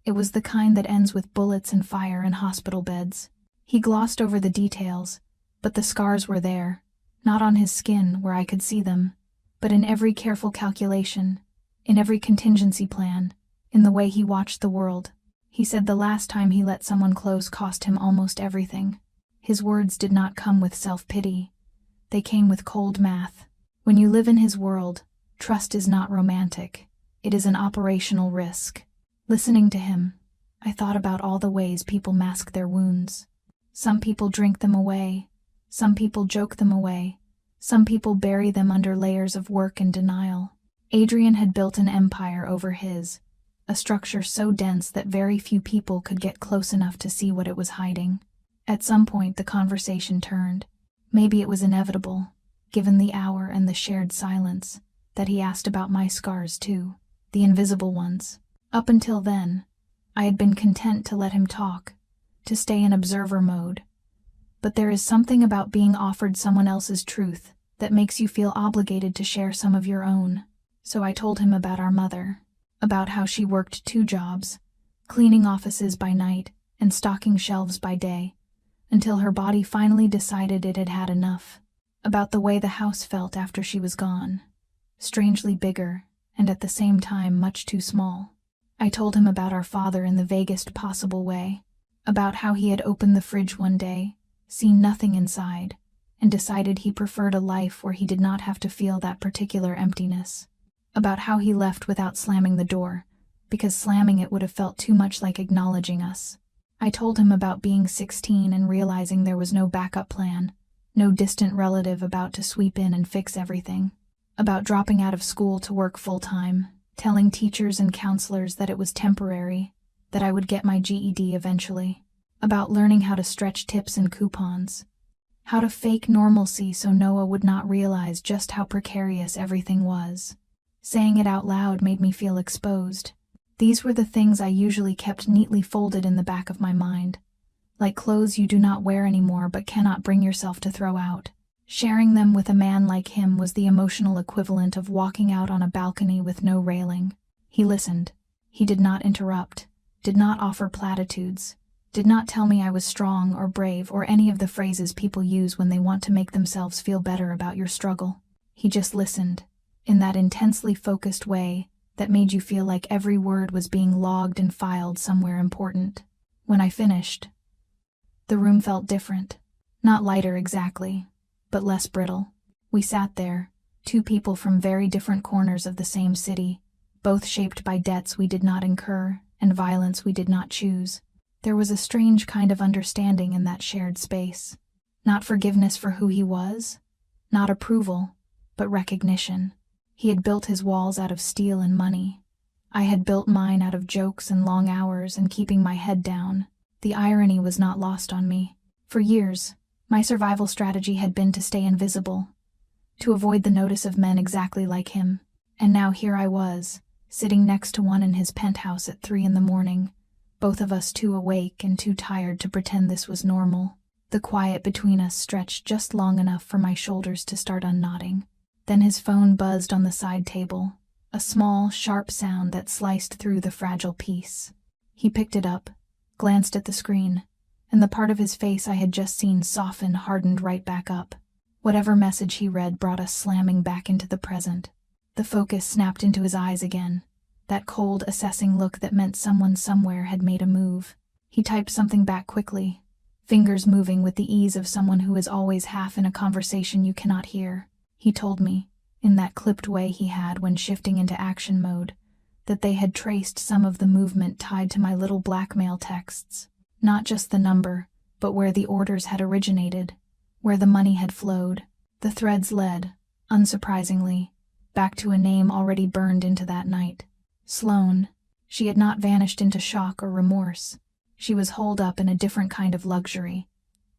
It was the kind that ends with bullets and fire and hospital beds. He glossed over the details, but the scars were there, not on his skin where I could see them, but in every careful calculation, in every contingency plan, in the way he watched the world. He said the last time he let someone close cost him almost everything. His words did not come with self-pity. They came with cold math. When you live in his world, Trust is not romantic. It is an operational risk. Listening to him, I thought about all the ways people mask their wounds. Some people drink them away. Some people joke them away. Some people bury them under layers of work and denial. Adrian had built an empire over his, a structure so dense that very few people could get close enough to see what it was hiding. At some point, the conversation turned. Maybe it was inevitable, given the hour and the shared silence, that he asked about my scars too, the invisible ones. Up until then, I had been content to let him talk, to stay in observer mode. But there is something about being offered someone else's truth that makes you feel obligated to share some of your own. So I told him about our mother, about how she worked 2 jobs, cleaning offices by night and stocking shelves by day, until her body finally decided it had had enough. About the way the house felt after she was gone, strangely bigger and at the same time much too small. I told him about our father in the vaguest possible way, about how he had opened the fridge one day, seen nothing inside, and decided he preferred a life where he did not have to feel that particular emptiness. About how he left without slamming the door, because slamming it would have felt too much like acknowledging us. I told him about being 16 and realizing there was no backup plan, no distant relative about to sweep in and fix everything. About dropping out of school to work full-time, telling teachers and counselors that it was temporary, that I would get my GED eventually. About learning how to stretch tips and coupons. How to fake normalcy so Noah would not realize just how precarious everything was. Saying it out loud made me feel exposed. These were the things I usually kept neatly folded in the back of my mind, like clothes you do not wear anymore but cannot bring yourself to throw out. Sharing them with a man like him was the emotional equivalent of walking out on a balcony with no railing. He listened. He did not interrupt, did not offer platitudes, did not tell me I was strong or brave or any of the phrases people use when they want to make themselves feel better about your struggle. He just listened, in that intensely focused way that made you feel like every word was being logged and filed somewhere important. When I finished, the room felt different. Not lighter exactly, but less brittle. We sat there, 2 people from very different corners of the same city, both shaped by debts we did not incur and violence we did not choose. There was a strange kind of understanding in that shared space. Not forgiveness for who he was, not approval, but recognition. He had built his walls out of steel and money. I had built mine out of jokes and long hours and keeping my head down. The irony was not lost on me. For years, my survival strategy had been to stay invisible, to avoid the notice of men exactly like him. And now here I was, sitting next to one in his penthouse at 3 a.m, both of us too awake and too tired to pretend this was normal. The quiet between us stretched just long enough for my shoulders to start unknotting. Then his phone buzzed on the side table, a small, sharp sound that sliced through the fragile peace. He picked it up, glanced at the screen, and the part of his face I had just seen soften hardened right back up. Whatever message he read brought us slamming back into the present. The focus snapped into his eyes again, that cold, assessing look that meant someone somewhere had made a move. He typed something back quickly, fingers moving with the ease of someone who is always half in a conversation you cannot hear. He told me, in that clipped way he had when shifting into action mode, that they had traced some of the movement tied to my little blackmail texts. Not just the number, but where the orders had originated, where the money had flowed. The threads led, unsurprisingly, back to a name already burned into that night. Sloane. She had not vanished into shock or remorse. She was holed up in a different kind of luxury,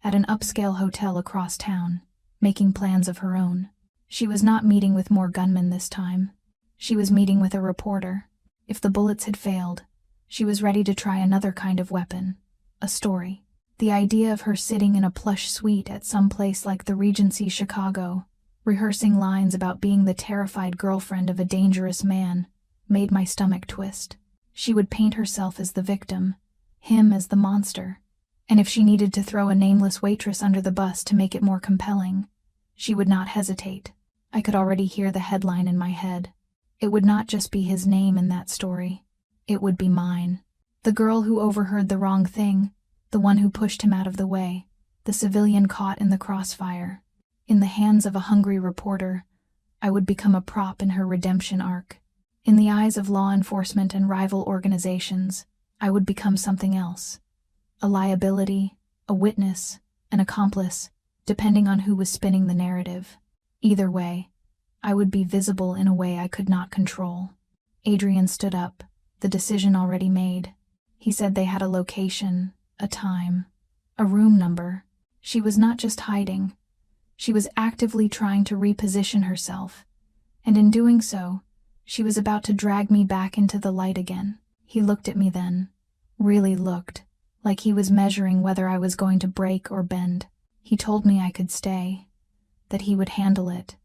at an upscale hotel across town, making plans of her own. She was not meeting with more gunmen this time. She was meeting with a reporter. If the bullets had failed, she was ready to try another kind of weapon, a story. The idea of her sitting in a plush suite at some place like the Regency Chicago, rehearsing lines about being the terrified girlfriend of a dangerous man, made my stomach twist. She would paint herself as the victim, him as the monster, and if she needed to throw a nameless waitress under the bus to make it more compelling, she would not hesitate. I could already hear the headline in my head. It would not just be his name in that story. It would be mine. The girl who overheard the wrong thing, the one who pushed him out of the way, the civilian caught in the crossfire. In the hands of a hungry reporter, I would become a prop in her redemption arc. In the eyes of law enforcement and rival organizations, I would become something else. A liability, a witness, an accomplice, depending on who was spinning the narrative. Either way, I would be visible in a way I could not control. Adrian stood up, the decision already made. He said they had a location, a time, a room number. She was not just hiding. She was actively trying to reposition herself, and in doing so, she was about to drag me back into the light again. He looked at me then, really looked, like he was measuring whether I was going to break or bend. He told me I could stay, that he would handle it,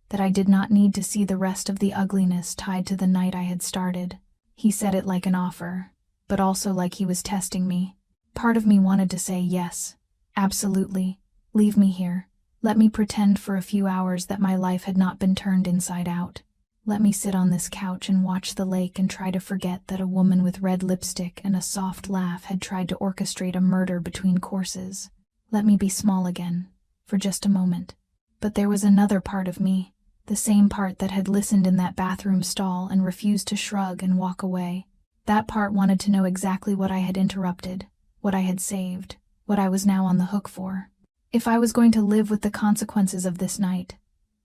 that I did not need to see the rest of the ugliness tied to the night I had started. He said it like an offer, but also like he was testing me. Part of me wanted to say yes, absolutely, leave me here. Let me pretend for a few hours that my life had not been turned inside out. Let me sit on this couch and watch the lake and try to forget that a woman with red lipstick and a soft laugh had tried to orchestrate a murder between courses. Let me be small again, for just a moment. But there was another part of me, the same part that had listened in that bathroom stall and refused to shrug and walk away. That part wanted to know exactly what I had interrupted, what I had saved, what I was now on the hook for. If I was going to live with the consequences of this night,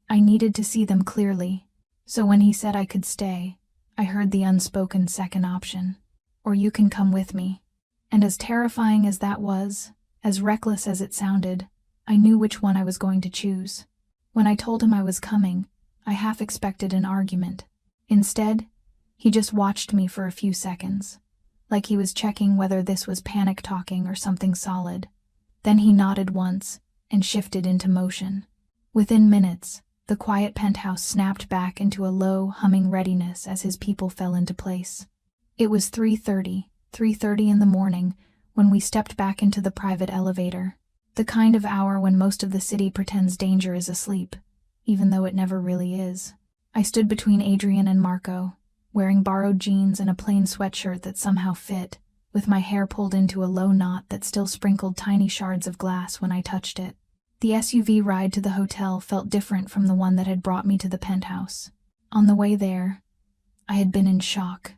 I needed to see them clearly. So when he said I could stay, I heard the unspoken second option. Or you can come with me. And as terrifying as that was, as reckless as it sounded, I knew which one I was going to choose. When I told him I was coming, I half expected an argument. Instead, he just watched me for a few seconds, like he was checking whether this was panic talking or something solid. Then he nodded once and shifted into motion. Within minutes, the quiet penthouse snapped back into a low, humming readiness as his people fell into place. It was 3:30 in the morning when we stepped back into the private elevator, the kind of hour when most of the city pretends danger is asleep, even though it never really is. I stood between Adrian and Marco, wearing borrowed jeans and a plain sweatshirt that somehow fit, with my hair pulled into a low knot that still sprinkled tiny shards of glass when I touched it. The SUV ride to the hotel felt different from the one that had brought me to the penthouse. On the way there, I had been in shock,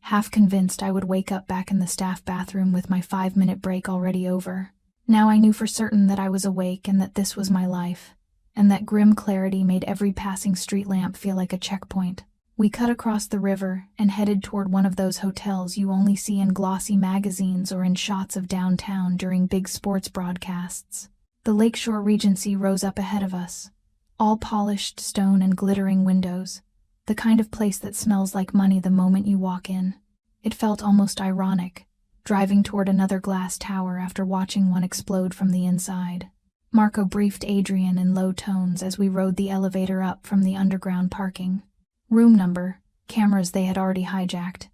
half convinced I would wake up back in the staff bathroom with my 5-minute break already over. Now I knew for certain that I was awake and that this was my life, and that grim clarity made every passing street lamp feel like a checkpoint. We cut across the river and headed toward one of those hotels you only see in glossy magazines or in shots of downtown during big sports broadcasts. The Lakeshore Regency rose up ahead of us, all polished stone and glittering windows, the kind of place that smells like money the moment you walk in. It felt almost ironic, driving toward another glass tower after watching one explode from the inside. Marco briefed Adrian in low tones as we rode the elevator up from the underground parking. Room number, cameras they had already hijacked.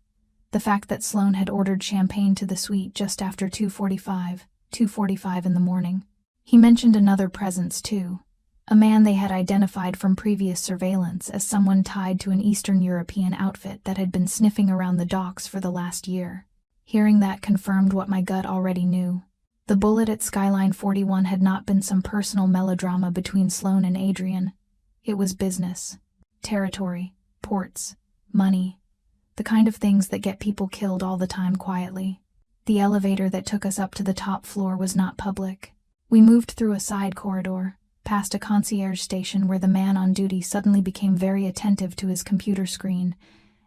The fact that Sloan had ordered champagne to the suite just after 2:45 in the morning. He mentioned another presence, too. A man they had identified from previous surveillance as someone tied to an Eastern European outfit that had been sniffing around the docks for the last year. Hearing that confirmed what my gut already knew. The bullet at Skyline 41 had not been some personal melodrama between Sloan and Adrian. It was business. Territory, ports, money. The kind of things that get people killed all the time quietly. The elevator that took us up to the top floor was not public. We moved through a side corridor, past a concierge station where the man on duty suddenly became very attentive to his computer screen,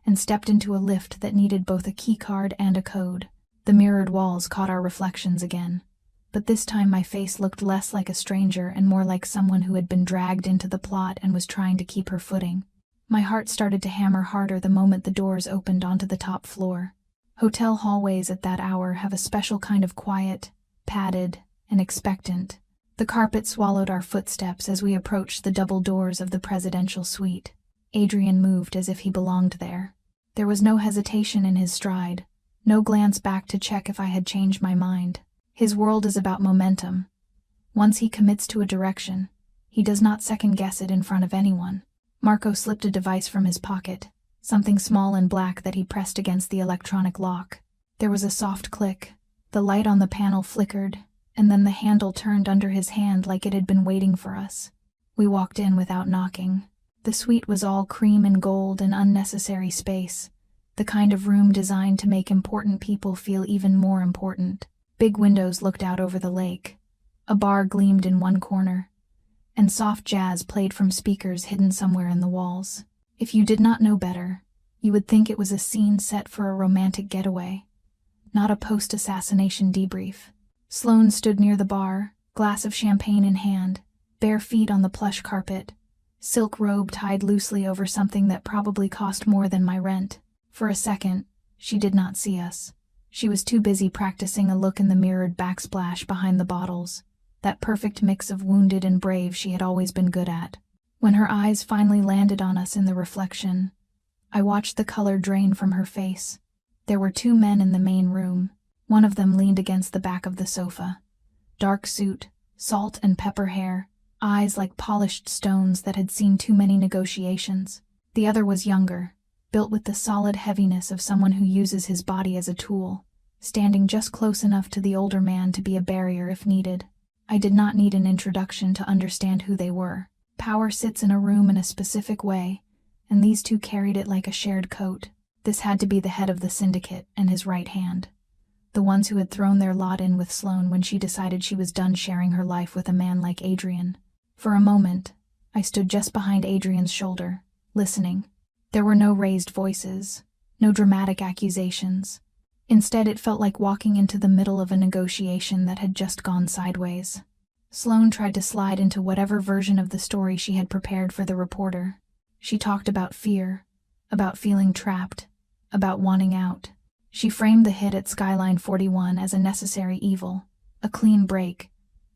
and stepped into a lift that needed both a key card and a code. The mirrored walls caught our reflections again, but this time my face looked less like a stranger and more like someone who had been dragged into the plot and was trying to keep her footing. My heart started to hammer harder the moment the doors opened onto the top floor. Hotel hallways at that hour have a special kind of quiet, padded, and expectant. The carpet swallowed our footsteps as we approached the double doors of the presidential suite. Adrian moved as if he belonged there. There was no hesitation in his stride, no glance back to check if I had changed my mind. His world is about momentum. Once he commits to a direction, he does not second-guess it in front of anyone. Marco slipped a device from his pocket, something small and black that he pressed against the electronic lock. There was a soft click. The light on the panel flickered, and then the handle turned under his hand like it had been waiting for us. We walked in without knocking. The suite was all cream and gold and unnecessary space, the kind of room designed to make important people feel even more important. Big windows looked out over the lake. A bar gleamed in one corner, and soft jazz played from speakers hidden somewhere in the walls. If you did not know better, you would think it was a scene set for a romantic getaway, not a post-assassination debrief. Sloane stood near the bar, glass of champagne in hand, bare feet on the plush carpet, silk robe tied loosely over something that probably cost more than my rent. For a second, she did not see us. She was too busy practicing a look in the mirrored backsplash behind the bottles, that perfect mix of wounded and brave she had always been good at. When her eyes finally landed on us in the reflection, I watched the color drain from her face. There were two men in the main room. One of them leaned against the back of the sofa. Dark suit, salt and pepper hair, eyes like polished stones that had seen too many negotiations. The other was younger, built with the solid heaviness of someone who uses his body as a tool, standing just close enough to the older man to be a barrier if needed. I did not need an introduction to understand who they were. Power sits in a room in a specific way, and these two carried it like a shared coat. This had to be the head of the syndicate and his right hand, the ones who had thrown their lot in with Sloane when she decided she was done sharing her life with a man like Adrian. For a moment, I stood just behind Adrian's shoulder, listening. There were no raised voices, no dramatic accusations. Instead, it felt like walking into the middle of a negotiation that had just gone sideways. Sloane tried to slide into whatever version of the story she had prepared for the reporter. She talked about fear, about feeling trapped, about wanting out. She framed the hit at Skyline 41 as a necessary evil, a clean break,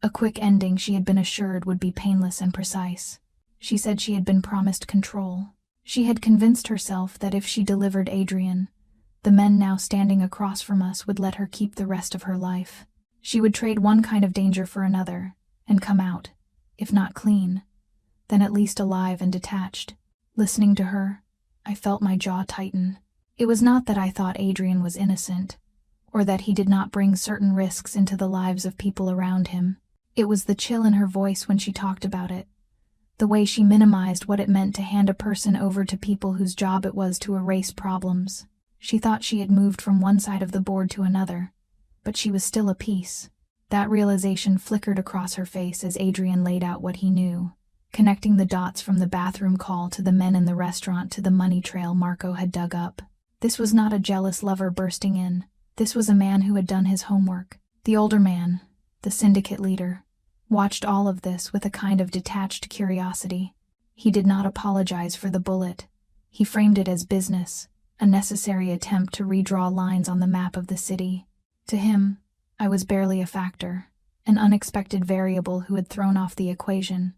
a quick ending she had been assured would be painless and precise. She said she had been promised control. She had convinced herself that if she delivered Adrian, the men now standing across from us would let her keep the rest of her life. She would trade one kind of danger for another, and come out, if not clean, then at least alive and detached. Listening to her, I felt my jaw tighten. It was not that I thought Adrian was innocent, or that he did not bring certain risks into the lives of people around him. It was the chill in her voice when she talked about it, the way she minimized what it meant to hand a person over to people whose job it was to erase problems. She thought she had moved from one side of the board to another, but she was still a piece. That realization flickered across her face as Adrian laid out what he knew, connecting the dots from the bathroom call to the men in the restaurant to the money trail Marco had dug up. This was not a jealous lover bursting in. This was a man who had done his homework. The older man, the syndicate leader, watched all of this with a kind of detached curiosity. He did not apologize for the bullet. He framed it as business, a necessary attempt to redraw lines on the map of the city. To him, I was barely a factor, an unexpected variable who had thrown off the equation,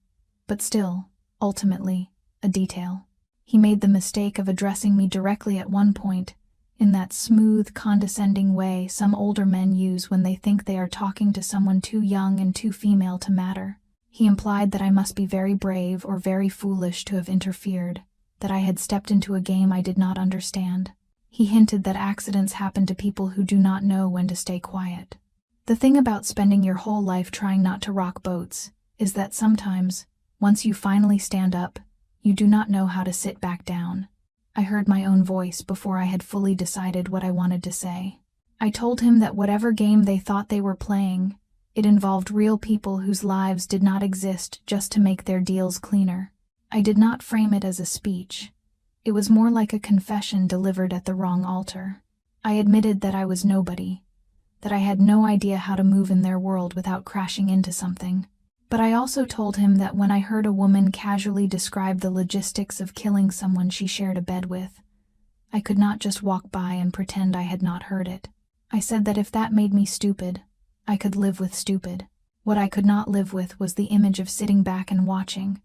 but still, ultimately, a detail. He made the mistake of addressing me directly at one point, in that smooth, condescending way some older men use when they think they are talking to someone too young and too female to matter. He implied that I must be very brave or very foolish to have interfered, that I had stepped into a game I did not understand. He hinted that accidents happen to people who do not know when to stay quiet. The thing about spending your whole life trying not to rock boats is that sometimes, once you finally stand up, you do not know how to sit back down. I heard my own voice before I had fully decided what I wanted to say. I told him that whatever game they thought they were playing, it involved real people whose lives did not exist just to make their deals cleaner. I did not frame it as a speech. It was more like a confession delivered at the wrong altar. I admitted that I was nobody, that I had no idea how to move in their world without crashing into something. But I also told him that when I heard a woman casually describe the logistics of killing someone she shared a bed with, I could not just walk by and pretend I had not heard it. I said that if that made me stupid, I could live with stupid. What I could not live with was the image of sitting back and watching,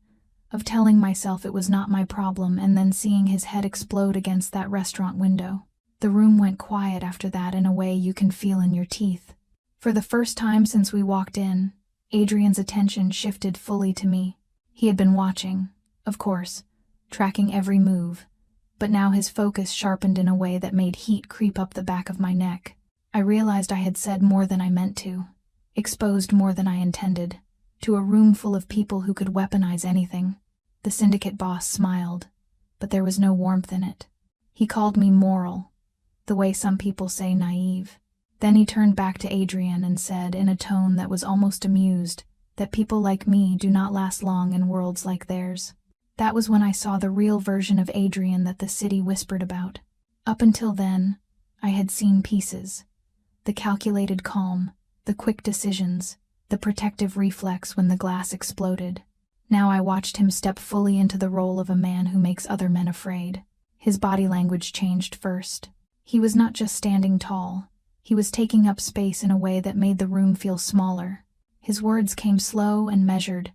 of telling myself it was not my problem and then seeing his head explode against that restaurant window. The room went quiet after that in a way you can feel in your teeth. For the first time since we walked in, Adrian's attention shifted fully to me. He had been watching, of course, tracking every move, but now his focus sharpened in a way that made heat creep up the back of my neck. I realized I had said more than I meant to, exposed more than I intended, to a room full of people who could weaponize anything. The syndicate boss smiled, but there was no warmth in it. He called me moral, the way some people say naive. Then he turned back to Adrian and said, in a tone that was almost amused, that people like me do not last long in worlds like theirs. That was when I saw the real version of Adrian that the city whispered about. Up until then, I had seen pieces. The calculated calm, the quick decisions, the protective reflex when the glass exploded. Now I watched him step fully into the role of a man who makes other men afraid. His body language changed first. He was not just standing tall. He was taking up space in a way that made the room feel smaller. His words came slow and measured,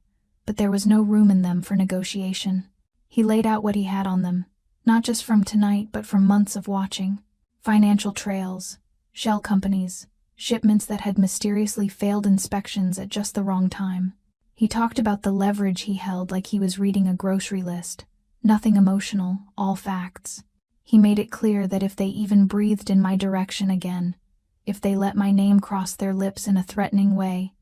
but there was no room in them for negotiation. He laid out what he had on them, not just from tonight but from months of watching. Financial trails, shell companies, shipments that had mysteriously failed inspections at just the wrong time. He talked about the leverage he held like he was reading a grocery list. Nothing emotional, all facts. He made it clear that if they even breathed in my direction again, if they let my name cross their lips in a threatening way,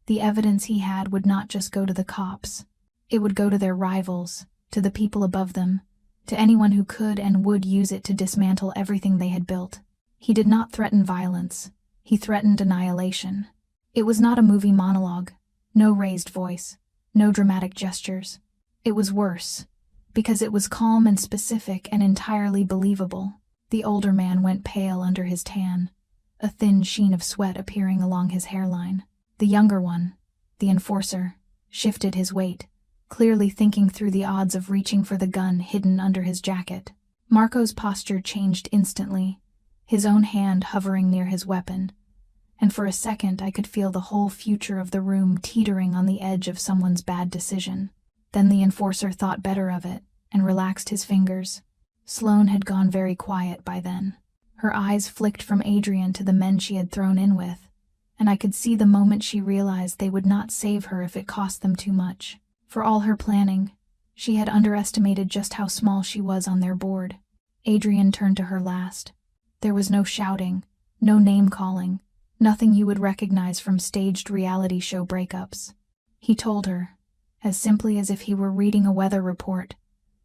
the evidence he had would not just go to the cops. It would go to their rivals, to the people above them, to anyone who could and would use it to dismantle everything they had built. He did not threaten violence. He threatened annihilation. It was not a movie monologue. No raised voice. No dramatic gestures. It was worse, because it was calm and specific and entirely believable. The older man went pale under his tan, a thin sheen of sweat appearing along his hairline. The younger one, the enforcer, shifted his weight, clearly thinking through the odds of reaching for the gun hidden under his jacket. Marco's posture changed instantly, his own hand hovering near his weapon, and for a second I could feel the whole future of the room teetering on the edge of someone's bad decision. Then the enforcer thought better of it and relaxed his fingers. Sloane had gone very quiet by then. Her eyes flicked from Adrian to the men she had thrown in with, and I could see the moment she realized they would not save her if it cost them too much. For all her planning, she had underestimated just how small she was on their board. Adrian turned to her last. There was no shouting, no name-calling, nothing you would recognize from staged reality show breakups. He told her, as simply as if he were reading a weather report,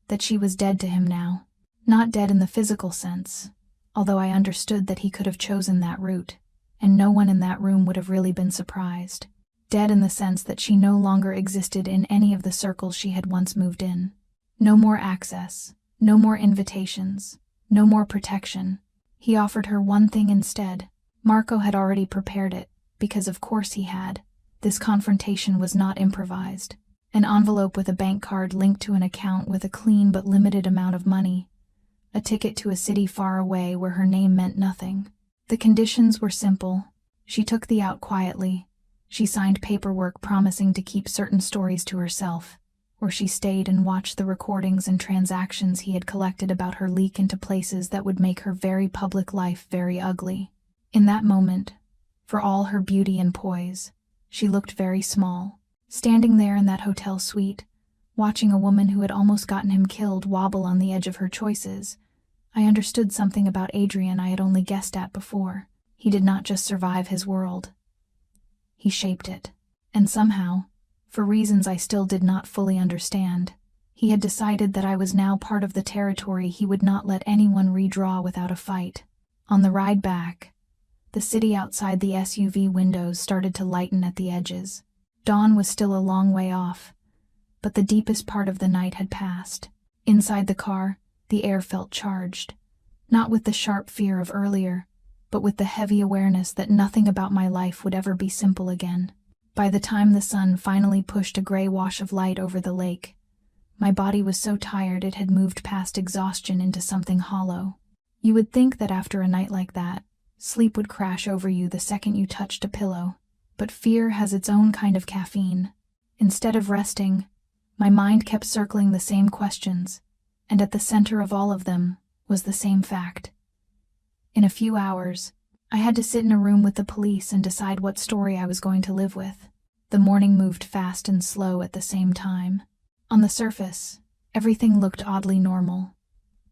that she was dead to him now. Not dead in the physical sense, although I understood that he could have chosen that route, and no one in that room would have really been surprised. Dead in the sense that she no longer existed in any of the circles she had once moved in. No more access, no more invitations, no more protection. He offered her one thing instead. Marco had already prepared it, because of course he had. This confrontation was not improvised. An envelope with a bank card linked to an account with a clean but limited amount of money. A ticket to a city far away where her name meant nothing. The conditions were simple. She took the out quietly. She signed paperwork promising to keep certain stories to herself, or she stayed and watched the recordings and transactions he had collected about her leak into places that would make her very public life very ugly. In that moment, for all her beauty and poise, she looked very small, standing there in that hotel suite, watching a woman who had almost gotten him killed wobble on the edge of her choices. I understood something about Adrian I had only guessed at before. He did not just survive his world. He shaped it. And somehow, for reasons I still did not fully understand, he had decided that I was now part of the territory he would not let anyone redraw without a fight. On the ride back, the city outside the SUV windows started to lighten at the edges. Dawn was still a long way off, but the deepest part of the night had passed. Inside the car, the air felt charged, not with the sharp fear of earlier, but with the heavy awareness that nothing about my life would ever be simple again. By the time the sun finally pushed a gray wash of light over the lake, my body was so tired it had moved past exhaustion into something hollow. You would think that after a night like that, sleep would crash over you the second you touched a pillow, but fear has its own kind of caffeine. Instead of resting, my mind kept circling the same questions, and at the center of all of them was the same fact. In a few hours, I had to sit in a room with the police and decide what story I was going to live with. The morning moved fast and slow at the same time. On the surface, everything looked oddly normal.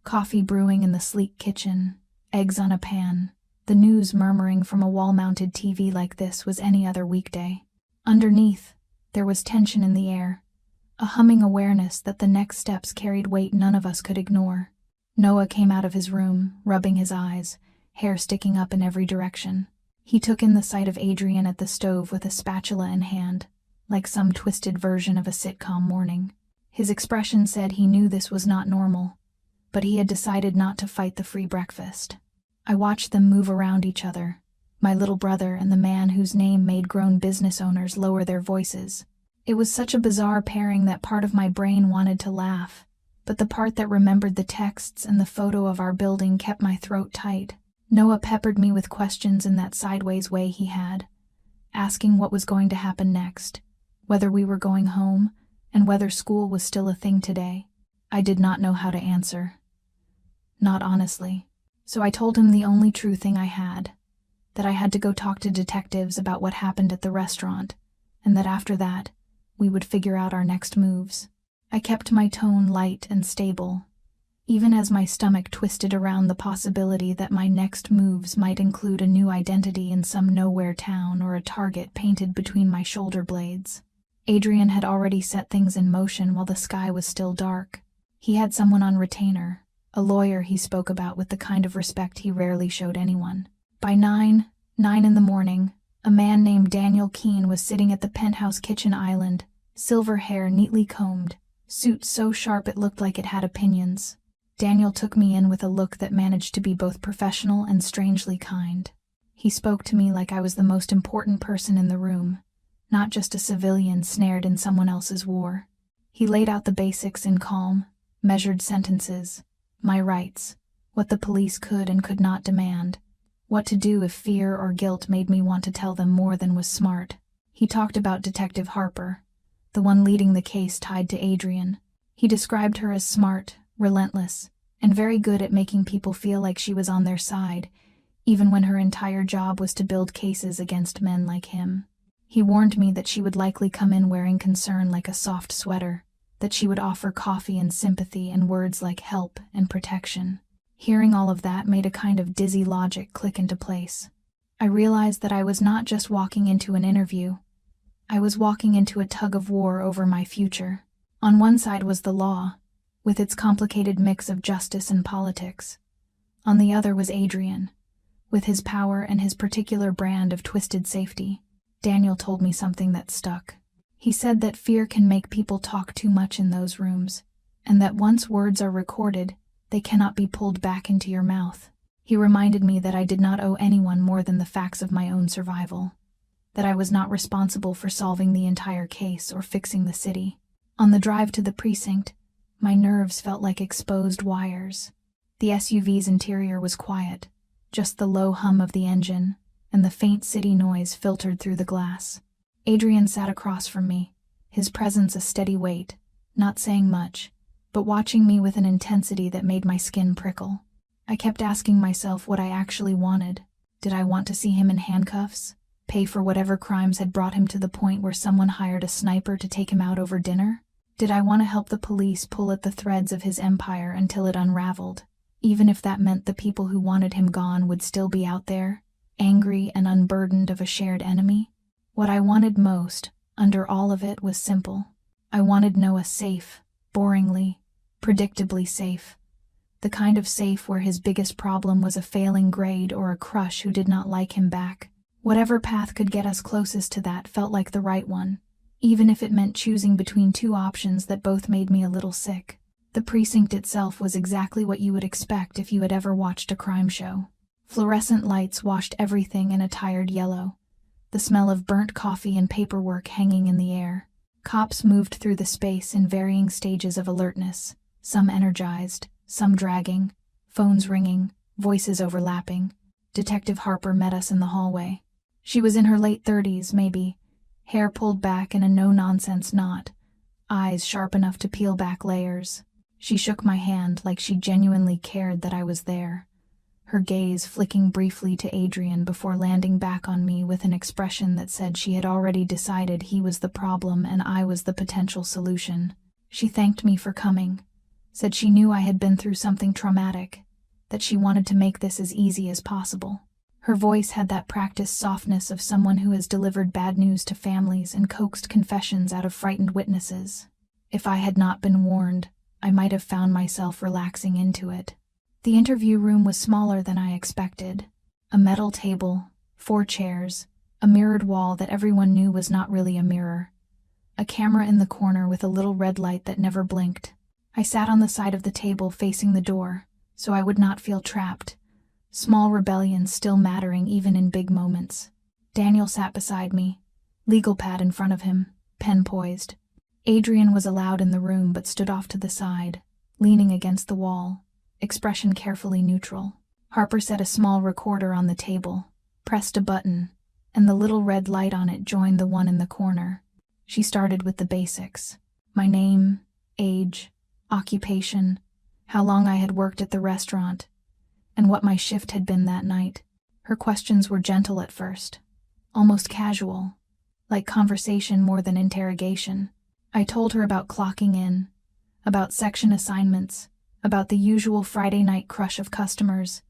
Coffee brewing in the sleek kitchen, eggs on a pan, the news murmuring from a wall-mounted TV like this was any other weekday. Underneath, there was tension in the air, a humming awareness that the next steps carried weight none of us could ignore. Noah came out of his room, rubbing his eyes, hair sticking up in every direction. He took in the sight of Adrian at the stove with a spatula in hand, like some twisted version of a sitcom morning. His expression said he knew this was not normal, but he had decided not to fight the free breakfast. I watched them move around each other, my little brother and the man whose name made grown business owners lower their voices. It was such a bizarre pairing that part of my brain wanted to laugh, but the part that remembered the texts and the photo of our building kept my throat tight. Noah peppered me with questions in that sideways way he had, asking what was going to happen next, whether we were going home, and whether school was still a thing today. I did not know how to answer. Not honestly. So I told him the only true thing I had, that I had to go talk to detectives about what happened at the restaurant, and that after that, we would figure out our next moves. I kept my tone light and stable, even as my stomach twisted around the possibility that my next moves might include a new identity in some nowhere town or a target painted between my shoulder blades. Adrian had already set things in motion while the sky was still dark. He had someone on retainer, a lawyer he spoke about with the kind of respect he rarely showed anyone. By 9 in the morning, a man named Daniel Keene was sitting at the penthouse kitchen island, silver hair neatly combed, suit so sharp it looked like it had opinions. Daniel took me in with a look that managed to be both professional and strangely kind. He spoke to me like I was the most important person in the room, not just a civilian snared in someone else's war. He laid out the basics in calm, measured sentences, my rights, what the police could and could not demand, what to do if fear or guilt made me want to tell them more than was smart. He talked about Detective Harper, the one leading the case tied to Adrian. He described her as smart, relentless, and very good at making people feel like she was on their side, even when her entire job was to build cases against men like him. He warned me that she would likely come in wearing concern like a soft sweater, that she would offer coffee and sympathy and words like help and protection. Hearing all of that made a kind of dizzy logic click into place. I realized that I was not just walking into an interview. I was walking into a tug-of-war over my future. On one side was the law, with its complicated mix of justice and politics. On the other was Adrian, with his power and his particular brand of twisted safety. Daniel told me something that stuck. He said that fear can make people talk too much in those rooms, and that once words are recorded, they cannot be pulled back into your mouth. He reminded me that I did not owe anyone more than the facts of my own survival, that I was not responsible for solving the entire case or fixing the city. On the drive to the precinct, my nerves felt like exposed wires. The SUV's interior was quiet, just the low hum of the engine, and the faint city noise filtered through the glass. Adrian sat across from me, his presence a steady weight, not saying much, but watching me with an intensity that made my skin prickle. I kept asking myself what I actually wanted. Did I want to see him in handcuffs? Pay for whatever crimes had brought him to the point where someone hired a sniper to take him out over dinner? Did I want to help the police pull at the threads of his empire until it unraveled, even if that meant the people who wanted him gone would still be out there, angry and unburdened of a shared enemy? What I wanted most, under all of it, was simple. I wanted Noah safe, boringly, predictably safe. The kind of safe where his biggest problem was a failing grade or a crush who did not like him back. Whatever path could get us closest to that felt like the right one, even if it meant choosing between two options that both made me a little sick. The precinct itself was exactly what you would expect if you had ever watched a crime show. Fluorescent lights washed everything in a tired yellow, the smell of burnt coffee and paperwork hanging in the air. Cops moved through the space in varying stages of alertness, some energized, some dragging, phones ringing, voices overlapping. Detective Harper met us in the hallway. She was in her late 30s, maybe, hair pulled back in a no-nonsense knot, eyes sharp enough to peel back layers. She shook my hand like she genuinely cared that I was there, her gaze flicking briefly to Adrian before landing back on me with an expression that said she had already decided he was the problem and I was the potential solution. She thanked me for coming, said she knew I had been through something traumatic, that she wanted to make this as easy as possible. Her voice had that practiced softness of someone who has delivered bad news to families and coaxed confessions out of frightened witnesses. If I had not been warned, I might have found myself relaxing into it. The interview room was smaller than I expected. A metal table, 4 chairs, a mirrored wall that everyone knew was not really a mirror. A camera in the corner with a little red light that never blinked. I sat on the side of the table facing the door, so I would not feel trapped. Small rebellions still mattering even in big moments. Daniel sat beside me, legal pad in front of him, pen poised. Adrian was allowed in the room but stood off to the side, leaning against the wall, expression carefully neutral. Harper set a small recorder on the table, pressed a button, and the little red light on it joined the one in the corner. She started with the basics. My name, age, occupation, how long I had worked at the restaurant, and what my shift had been that night. Her questions were gentle at first, almost casual, like conversation more than interrogation. I told her about clocking in, about section assignments, about the usual Friday night crush of customers,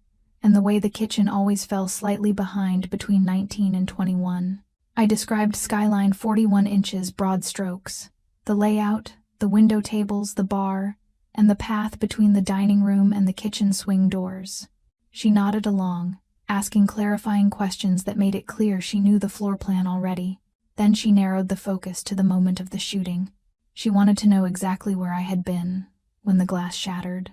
and the way the kitchen always fell slightly behind between 19 and 21. I described Skyline 41 inches broad strokes, the layout, the window tables, the bar, and the path between the dining room and the kitchen swing doors. She nodded along, asking clarifying questions that made it clear she knew the floor plan already. Then she narrowed the focus to the moment of the shooting. She wanted to know exactly where I had been, when the glass shattered,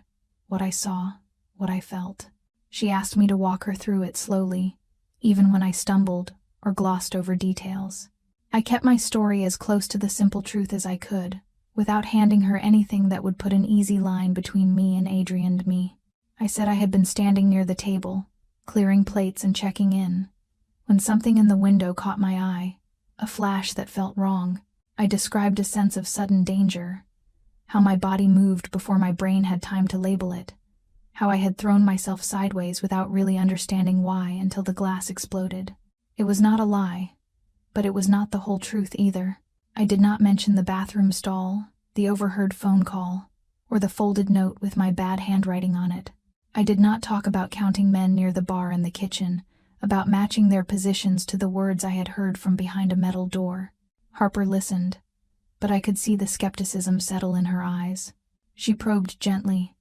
what I saw, what I felt. She asked me to walk her through it slowly, even when I stumbled or glossed over details. I kept my story as close to the simple truth as I could, without handing her anything that would put an easy line between me and Adrian and me. I said I had been standing near the table, clearing plates and checking in, when something in the window caught my eye, a flash that felt wrong. I described a sense of sudden danger, how my body moved before my brain had time to label it, how I had thrown myself sideways without really understanding why until the glass exploded. It was not a lie, but it was not the whole truth either. I did not mention the bathroom stall, the overheard phone call, or the folded note with my bad handwriting on it. I did not talk about counting men near the bar and the kitchen, about matching their positions to the words I had heard from behind a metal door. Harper listened, but I could see the skepticism settle in her eyes. She probed gently,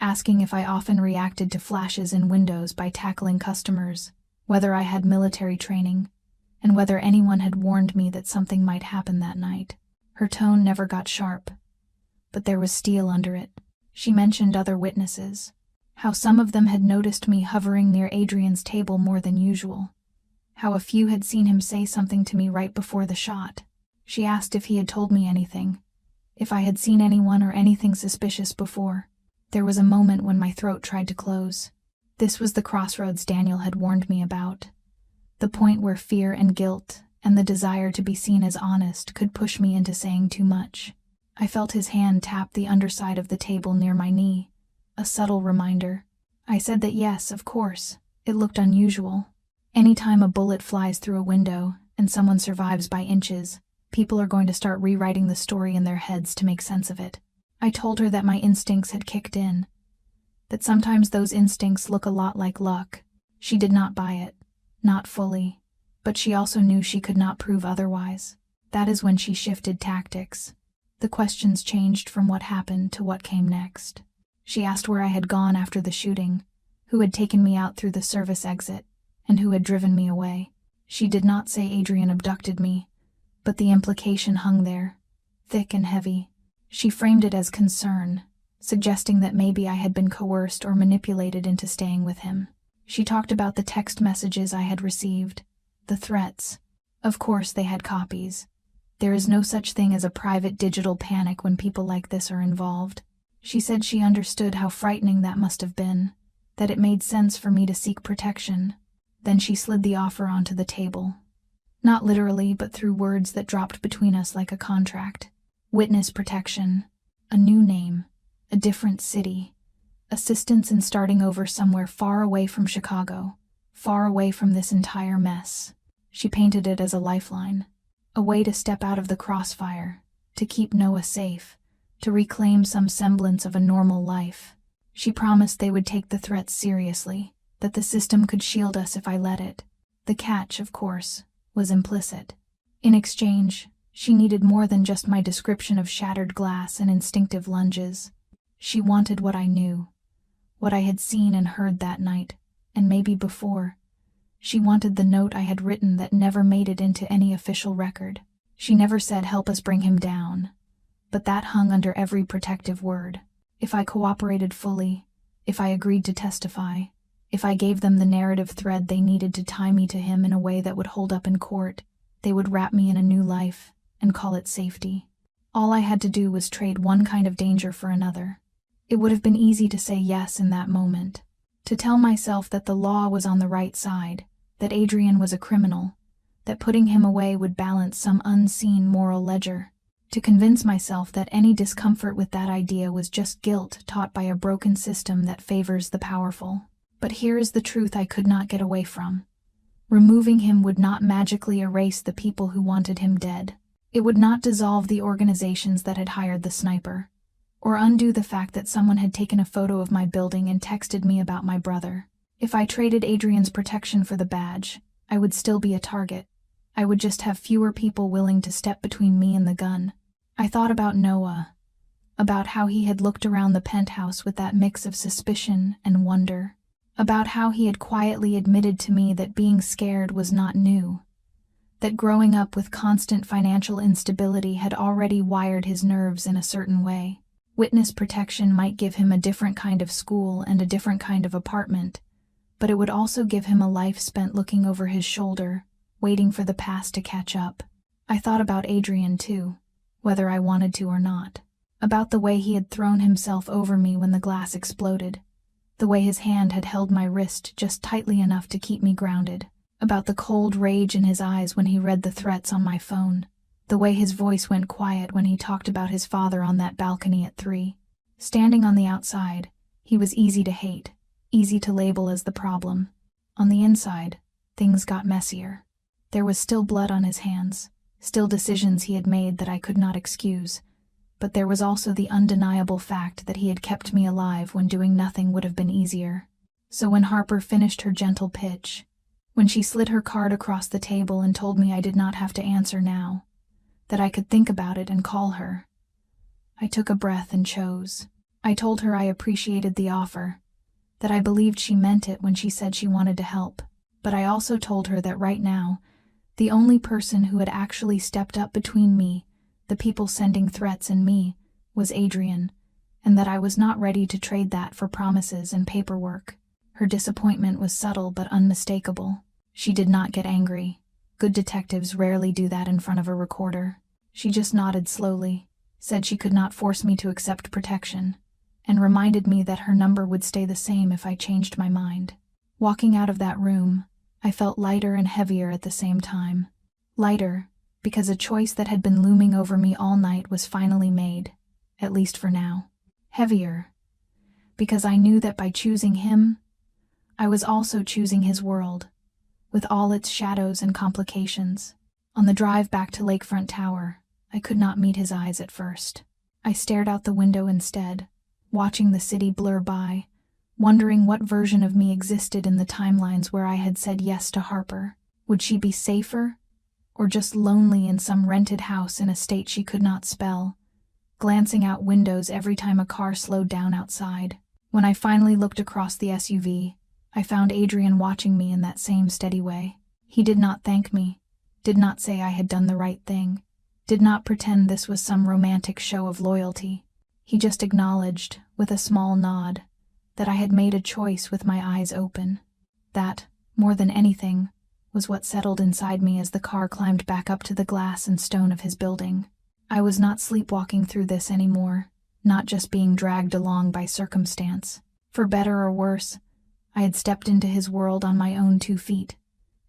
asking if I often reacted to flashes in windows by tackling customers, whether I had military training, and whether anyone had warned me that something might happen that night. Her tone never got sharp, but there was steel under it. She mentioned other witnesses, how some of them had noticed me hovering near Adrian's table more than usual, how a few had seen him say something to me right before the shot. She asked if he had told me anything, if I had seen anyone or anything suspicious before. There was a moment when my throat tried to close. This was the crossroads Daniel had warned me about, the point where fear and guilt and the desire to be seen as honest could push me into saying too much. I felt his hand tap the underside of the table near my knee, a subtle reminder. I said that yes, of course, it looked unusual. Anytime a bullet flies through a window and someone survives by inches, people are going to start rewriting the story in their heads to make sense of it. I told her that my instincts had kicked in, that sometimes those instincts look a lot like luck. She did not buy it, not fully, but she also knew she could not prove otherwise. That is when she shifted tactics. The questions changed from what happened to what came next. She asked where I had gone after the shooting, who had taken me out through the service exit, and who had driven me away. She did not say Adrian abducted me, but the implication hung there, thick and heavy. She framed it as concern, suggesting that maybe I had been coerced or manipulated into staying with him. She talked about the text messages I had received, the threats. Of course they had copies. There is no such thing as a private digital panic when people like this are involved. She said she understood how frightening that must have been, that it made sense for me to seek protection. Then she slid the offer onto the table. Not literally, but through words that dropped between us like a contract. Witness protection, a new name, a different city, assistance in starting over somewhere far away from Chicago, far away from this entire mess. She painted it as a lifeline, a way to step out of the crossfire, to keep Noah safe, to reclaim some semblance of a normal life. She promised they would take the threats seriously, that the system could shield us if I let it. The catch, of course, was implicit. In exchange, She needed more than just my description of shattered glass and instinctive lunges. She wanted what I knew, what I had seen and heard that night, and maybe before. She wanted the note I had written that never made it into any official record. She never said, "Help us bring him down," but that hung under every protective word. If I cooperated fully, if I agreed to testify, if I gave them the narrative thread they needed to tie me to him in a way that would hold up in court, they would wrap me in a new life and call it safety. All I had to do was trade one kind of danger for another. It would have been easy to say yes in that moment, to tell myself that the law was on the right side, that Adrian was a criminal, that putting him away would balance some unseen moral ledger, to convince myself that any discomfort with that idea was just guilt taught by a broken system that favors the powerful. But here is the truth I could not get away from. Removing him would not magically erase the people who wanted him dead. It would not dissolve the organizations that had hired the sniper, or undo the fact that someone had taken a photo of my building and texted me about my brother. If I traded Adrian's protection for the badge, I would still be a target. I would just have fewer people willing to step between me and the gun. I thought about Noah, about how he had looked around the penthouse with that mix of suspicion and wonder, about how he had quietly admitted to me that being scared was not new, that growing up with constant financial instability had already wired his nerves in a certain way. Witness protection might give him a different kind of school and a different kind of apartment, but it would also give him a life spent looking over his shoulder, waiting for the past to catch up. I thought about Adrian too, whether I wanted to or not, about the way he had thrown himself over me when the glass exploded, the way his hand had held my wrist just tightly enough to keep me grounded, about the cold rage in his eyes when he read the threats on my phone, the way his voice went quiet when he talked about his father on that balcony at 3. Standing on the outside, he was easy to hate, easy to label as the problem. On the inside, things got messier. There was still blood on his hands, still decisions he had made that I could not excuse, but there was also the undeniable fact that he had kept me alive when doing nothing would have been easier. So when Harper finished her gentle pitch, when she slid her card across the table and told me I did not have to answer now, that I could think about it and call her, I took a breath and chose. I told her I appreciated the offer, that I believed she meant it when she said she wanted to help, but I also told her that right now, the only person who had actually stepped up between me, the people sending threats, and me, was Adrian, and that I was not ready to trade that for promises and paperwork. Her disappointment was subtle but unmistakable. She did not get angry. Good detectives rarely do that in front of a recorder. She just nodded slowly, said she could not force me to accept protection, and reminded me that her number would stay the same if I changed my mind. Walking out of that room, I felt lighter and heavier at the same time. Lighter, because a choice that had been looming over me all night was finally made, at least for now. Heavier, because I knew that by choosing him, I was also choosing his world, with all its shadows and complications. On the drive back to Lakefront Tower, I could not meet his eyes at first. I stared out the window instead, watching the city blur by, wondering what version of me existed in the timelines where I had said yes to Harper. Would she be safer, or just lonely in some rented house in a state she could not spell, glancing out windows every time a car slowed down outside? When I finally looked across the SUV, I found Adrian watching me in that same steady way. He did not thank me, did not say I had done the right thing, did not pretend this was some romantic show of loyalty. He just acknowledged, with a small nod, that I had made a choice with my eyes open. That, more than anything, was what settled inside me as the car climbed back up to the glass and stone of his building. I was not sleepwalking through this anymore, not just being dragged along by circumstance. For better or worse, I had stepped into his world on my own 2 feet,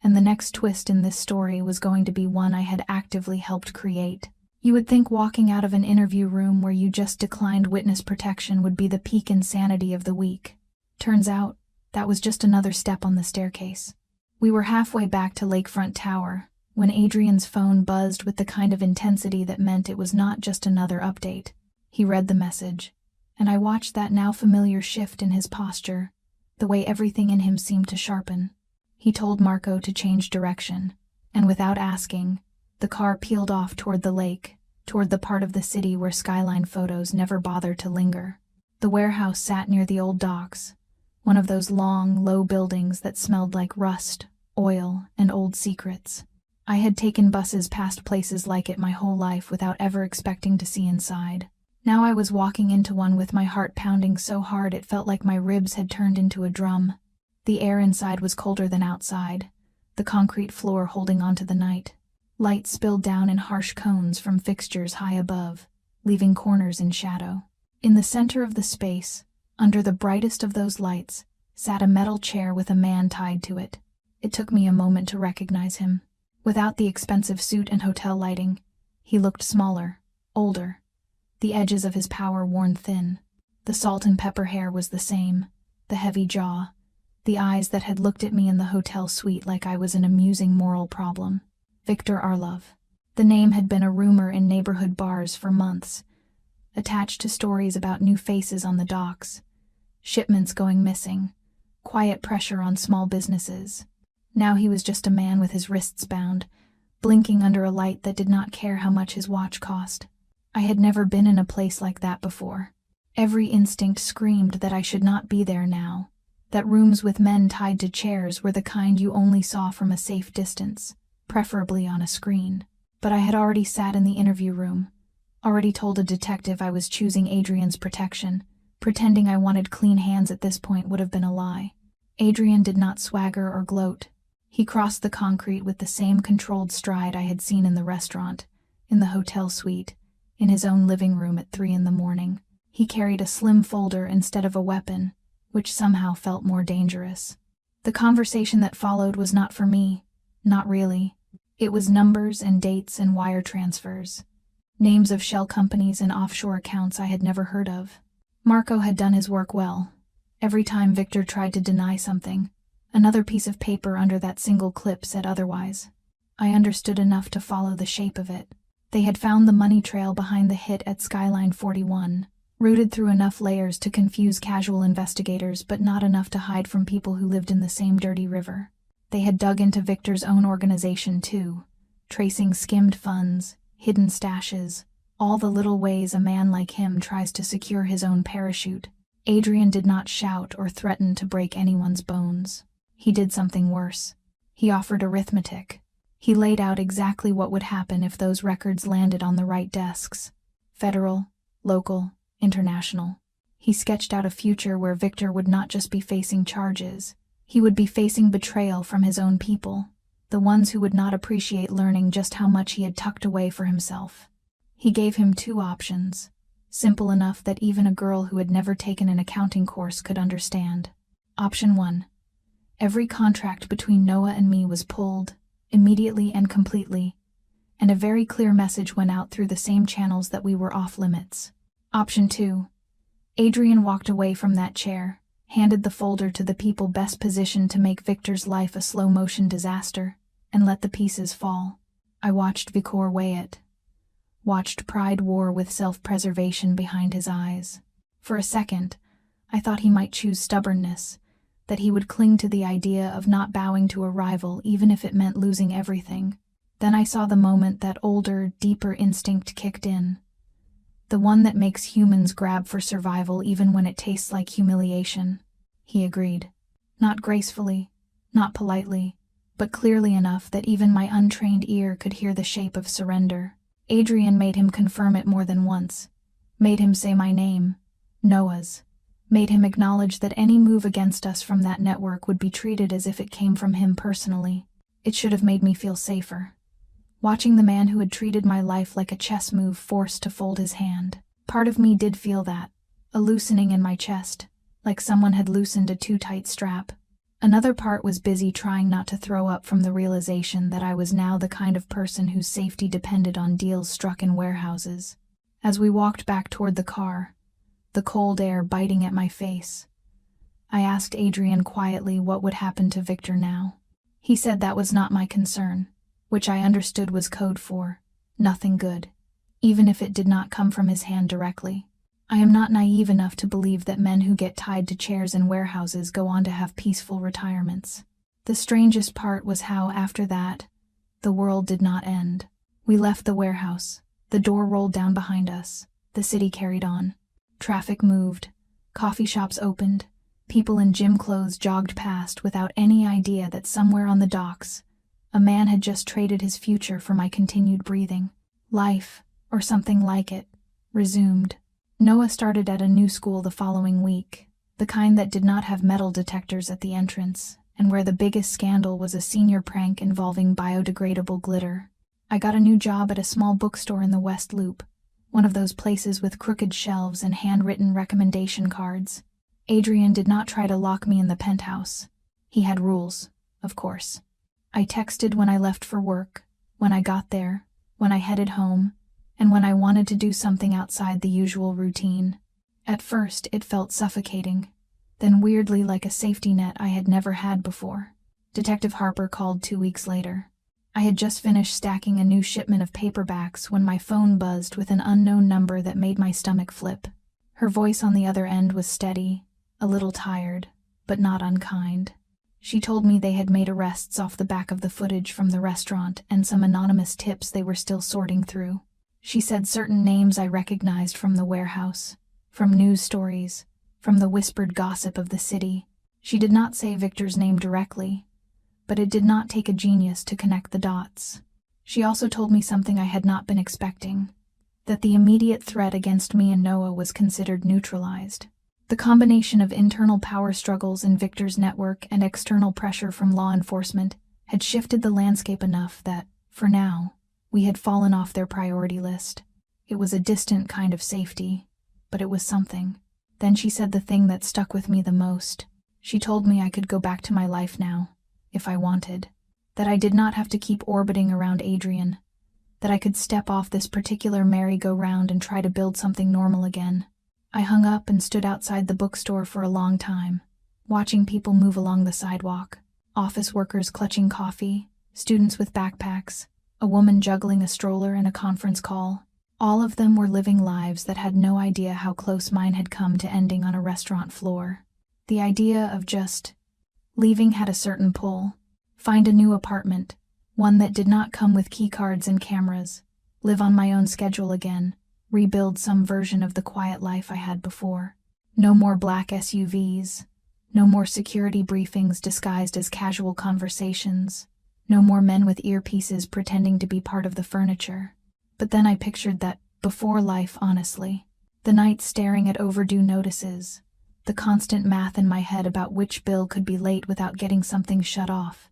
and the next twist in this story was going to be one I had actively helped create. You would think walking out of an interview room where you just declined witness protection would be the peak insanity of the week. Turns out, that was just another step on the staircase. We were halfway back to Lakefront Tower, when Adrian's phone buzzed with the kind of intensity that meant it was not just another update. He read the message, and I watched that now familiar shift in his posture, the way everything in him seemed to sharpen. He told Marco to change direction, and without asking, The car peeled off toward the lake, toward the part of the city where skyline photos never bothered to linger. The warehouse sat near the old docks, one of those long, low buildings that smelled like rust, oil, and old secrets. I had taken buses past places like it my whole life without ever expecting to see inside. Now I was walking into one with my heart pounding so hard it felt like my ribs had turned into a drum. The air inside was colder than outside, the concrete floor holding on to the night. Light spilled down in harsh cones from fixtures high above, leaving corners in shadow. In the center of the space, under the brightest of those lights, sat a metal chair with a man tied to it. It took me a moment to recognize him. Without the expensive suit and hotel lighting, he looked smaller, older, the edges of his power worn thin. The salt and pepper hair was the same, the heavy jaw, the eyes that had looked at me in the hotel suite like I was an amusing moral problem. Viktor Arlov. The name had been a rumor in neighborhood bars for months, attached to stories about new faces on the docks, shipments going missing, quiet pressure on small businesses. Now he was just a man with his wrists bound, blinking under a light that did not care how much his watch cost. I had never been in a place like that before. Every instinct screamed that I should not be there now, that rooms with men tied to chairs were the kind you only saw from a safe distance, preferably on a screen. But I had already sat in the interview room, already told a detective I was choosing Adrian's protection. Pretending I wanted clean hands at this point would have been a lie. Adrian did not swagger or gloat. He crossed the concrete with the same controlled stride I had seen in the restaurant, in the hotel suite, in his own living room at 3 a.m. He carried a slim folder instead of a weapon, which somehow felt more dangerous. The conversation that followed was not for me, not really. It was numbers and dates and wire transfers, names of shell companies and offshore accounts I had never heard of. Marco had done his work well. Every time Viktor tried to deny something, another piece of paper under that single clip said otherwise. I understood enough to follow the shape of it. They had found the money trail behind the hit at Skyline 41, routed through enough layers to confuse casual investigators but not enough to hide from people who lived in the same dirty river. They had dug into Viktor's own organization too, tracing skimmed funds, hidden stashes, all the little ways a man like him tries to secure his own parachute. Adrian did not shout or threaten to break anyone's bones. He did something worse. He offered arithmetic. He laid out exactly what would happen if those records landed on the right desks. Federal, local, international. He sketched out a future where Viktor would not just be facing charges. He would be facing betrayal from his own people, the ones who would not appreciate learning just how much he had tucked away for himself. He gave him 2 options, simple enough that even a girl who had never taken an accounting course could understand. Option 1. Every contract between Noah and me was pulled, immediately and completely, and a very clear message went out through the same channels that we were off limits. Option 2. Adrian walked away from that chair, handed the folder to the people best positioned to make Viktor's life a slow-motion disaster, and let the pieces fall. I watched Viktor weigh it. Watched pride war with self-preservation behind his eyes. For a second, I thought he might choose stubbornness, that he would cling to the idea of not bowing to a rival even if it meant losing everything. Then I saw the moment that older, deeper instinct kicked in. The one that makes humans grab for survival even when it tastes like humiliation. He agreed. Not gracefully, not politely, but clearly enough that even my untrained ear could hear the shape of surrender. Adrian made him confirm it more than once. Made him say my name, Noah's. Made him acknowledge that any move against us from that network would be treated as if it came from him personally. It should have made me feel safer. Watching the man who had treated my life like a chess move forced to fold his hand. Part of me did feel that, a loosening in my chest, like someone had loosened a too tight strap. Another part was busy trying not to throw up from the realization that I was now the kind of person whose safety depended on deals struck in warehouses. As we walked back toward the car, the cold air biting at my face, I asked Adrian quietly what would happen to Viktor now. He said that was not my concern, which I understood was code for nothing good, even if it did not come from his hand directly. I am not naive enough to believe that men who get tied to chairs in warehouses go on to have peaceful retirements. The strangest part was how, after that, the world did not end. We left the warehouse. The door rolled down behind us. The city carried on. Traffic moved. Coffee shops opened. People in gym clothes jogged past without any idea that somewhere on the docks, a man had just traded his future for my continued breathing. Life, or something like it, resumed. Noah started at a new school the following week, the kind that did not have metal detectors at the entrance, and where the biggest scandal was a senior prank involving biodegradable glitter. I got a new job at a small bookstore in the West Loop, one of those places with crooked shelves and handwritten recommendation cards. Adrian did not try to lock me in the penthouse. He had rules, of course. I texted when I left for work, when I got there, when I headed home, and when I wanted to do something outside the usual routine. At first, it felt suffocating, then weirdly like a safety net I had never had before. Detective Harper called 2 weeks later. I had just finished stacking a new shipment of paperbacks when my phone buzzed with an unknown number that made my stomach flip. Her voice on the other end was steady, a little tired, but not unkind. She told me they had made arrests off the back of the footage from the restaurant and some anonymous tips they were still sorting through. She said certain names I recognized from the warehouse, from news stories, from the whispered gossip of the city. She did not say Victor's name directly, but it did not take a genius to connect the dots. She also told me something I had not been expecting, that the immediate threat against me and Noah was considered neutralized. The combination of internal power struggles in Victor's network and external pressure from law enforcement had shifted the landscape enough that, for now, we had fallen off their priority list. It was a distant kind of safety, but it was something. Then she said the thing that stuck with me the most. She told me I could go back to my life now, if I wanted. That I did not have to keep orbiting around Adrian. That I could step off this particular merry-go-round and try to build something normal again. I hung up and stood outside the bookstore for a long time, watching people move along the sidewalk. Office workers clutching coffee, students with backpacks, a woman juggling a stroller and a conference call. All of them were living lives that had no idea how close mine had come to ending on a restaurant floor. The idea of just leaving had a certain pull. Find a new apartment, one that did not come with keycards and cameras, live on my own schedule again, rebuild some version of the quiet life I had before. No more black SUVs, no more security briefings disguised as casual conversations, no more men with earpieces pretending to be part of the furniture. But then I pictured that before life, honestly. The nights staring at overdue notices, the constant math in my head about which bill could be late without getting something shut off,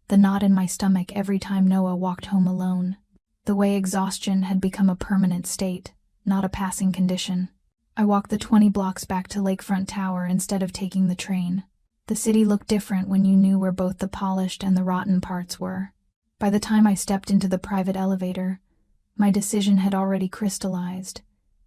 the knot in my stomach every time Noah walked home alone, the way exhaustion had become a permanent state, not a passing condition. I walked the 20 blocks back to Lakefront Tower instead of taking the train. The city looked different when you knew where both the polished and the rotten parts were. By the time I stepped into the private elevator, my decision had already crystallized,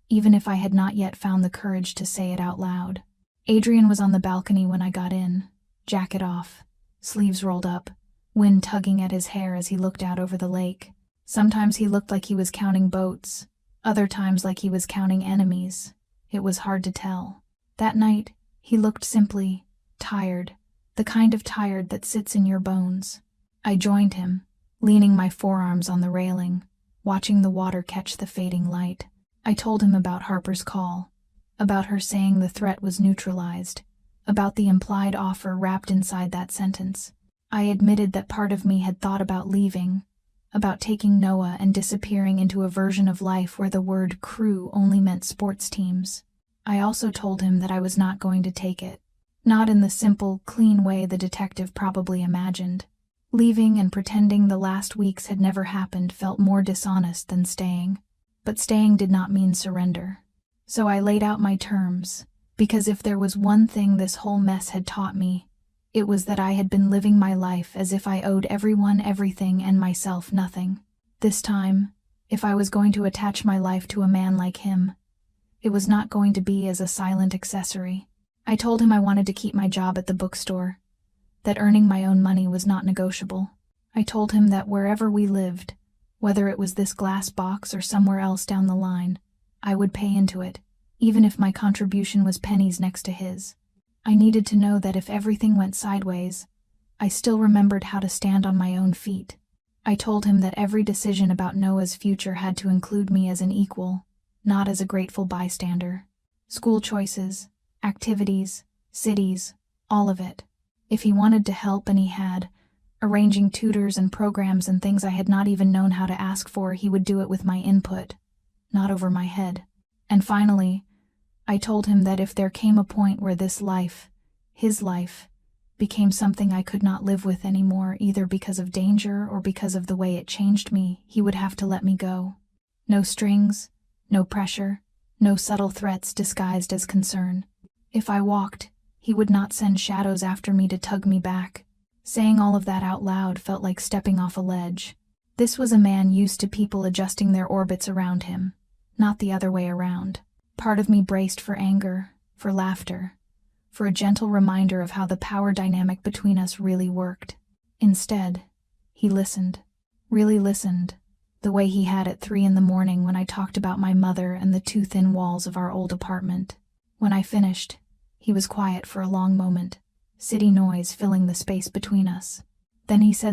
even if I had not yet found the courage to say it out loud. Adrian was on the balcony when I got in, jacket off, sleeves rolled up, wind tugging at his hair as he looked out over the lake. Sometimes he looked like he was counting boats, other times like he was counting enemies. It was hard to tell. That night, he looked simply tired, the kind of tired that sits in your bones. I joined him, leaning my forearms on the railing, watching the water catch the fading light. I told him about Harper's call, about her saying the threat was neutralized, about the implied offer wrapped inside that sentence. I admitted that part of me had thought about leaving, about taking Noah and disappearing into a version of life where the word crew only meant sports teams. I also told him that I was not going to take it. Not in the simple, clean way the detective probably imagined. Leaving and pretending the last weeks had never happened felt more dishonest than staying. But staying did not mean surrender. So I laid out my terms, because if there was one thing this whole mess had taught me, it was that I had been living my life as if I owed everyone everything and myself nothing. This time, if I was going to attach my life to a man like him, it was not going to be as a silent accessory. I told him I wanted to keep my job at the bookstore, that earning my own money was not negotiable. I told him that wherever we lived, whether it was this glass box or somewhere else down the line, I would pay into it, even if my contribution was pennies next to his. I needed to know that if everything went sideways, I still remembered how to stand on my own feet. I told him that every decision about Noah's future had to include me as an equal, not as a grateful bystander. School choices, activities, cities, all of it. If he wanted to help, and he had, arranging tutors and programs and things I had not even known how to ask for, he would do it with my input, not over my head. And finally, I told him that if there came a point where this life, his life, became something I could not live with anymore, either because of danger or because of the way it changed me, he would have to let me go. No strings, no pressure, no subtle threats disguised as concern. If I walked, he would not send shadows after me to tug me back. Saying all of that out loud felt like stepping off a ledge. This was a man used to people adjusting their orbits around him, not the other way around. Part of me braced for anger, for laughter, for a gentle reminder of how the power dynamic between us really worked. Instead, he listened, really listened, the way he had at 3 in the morning when I talked about my mother and the too thin walls of our old apartment. When I finished, he was quiet for a long moment, city noise filling the space between us. Then he said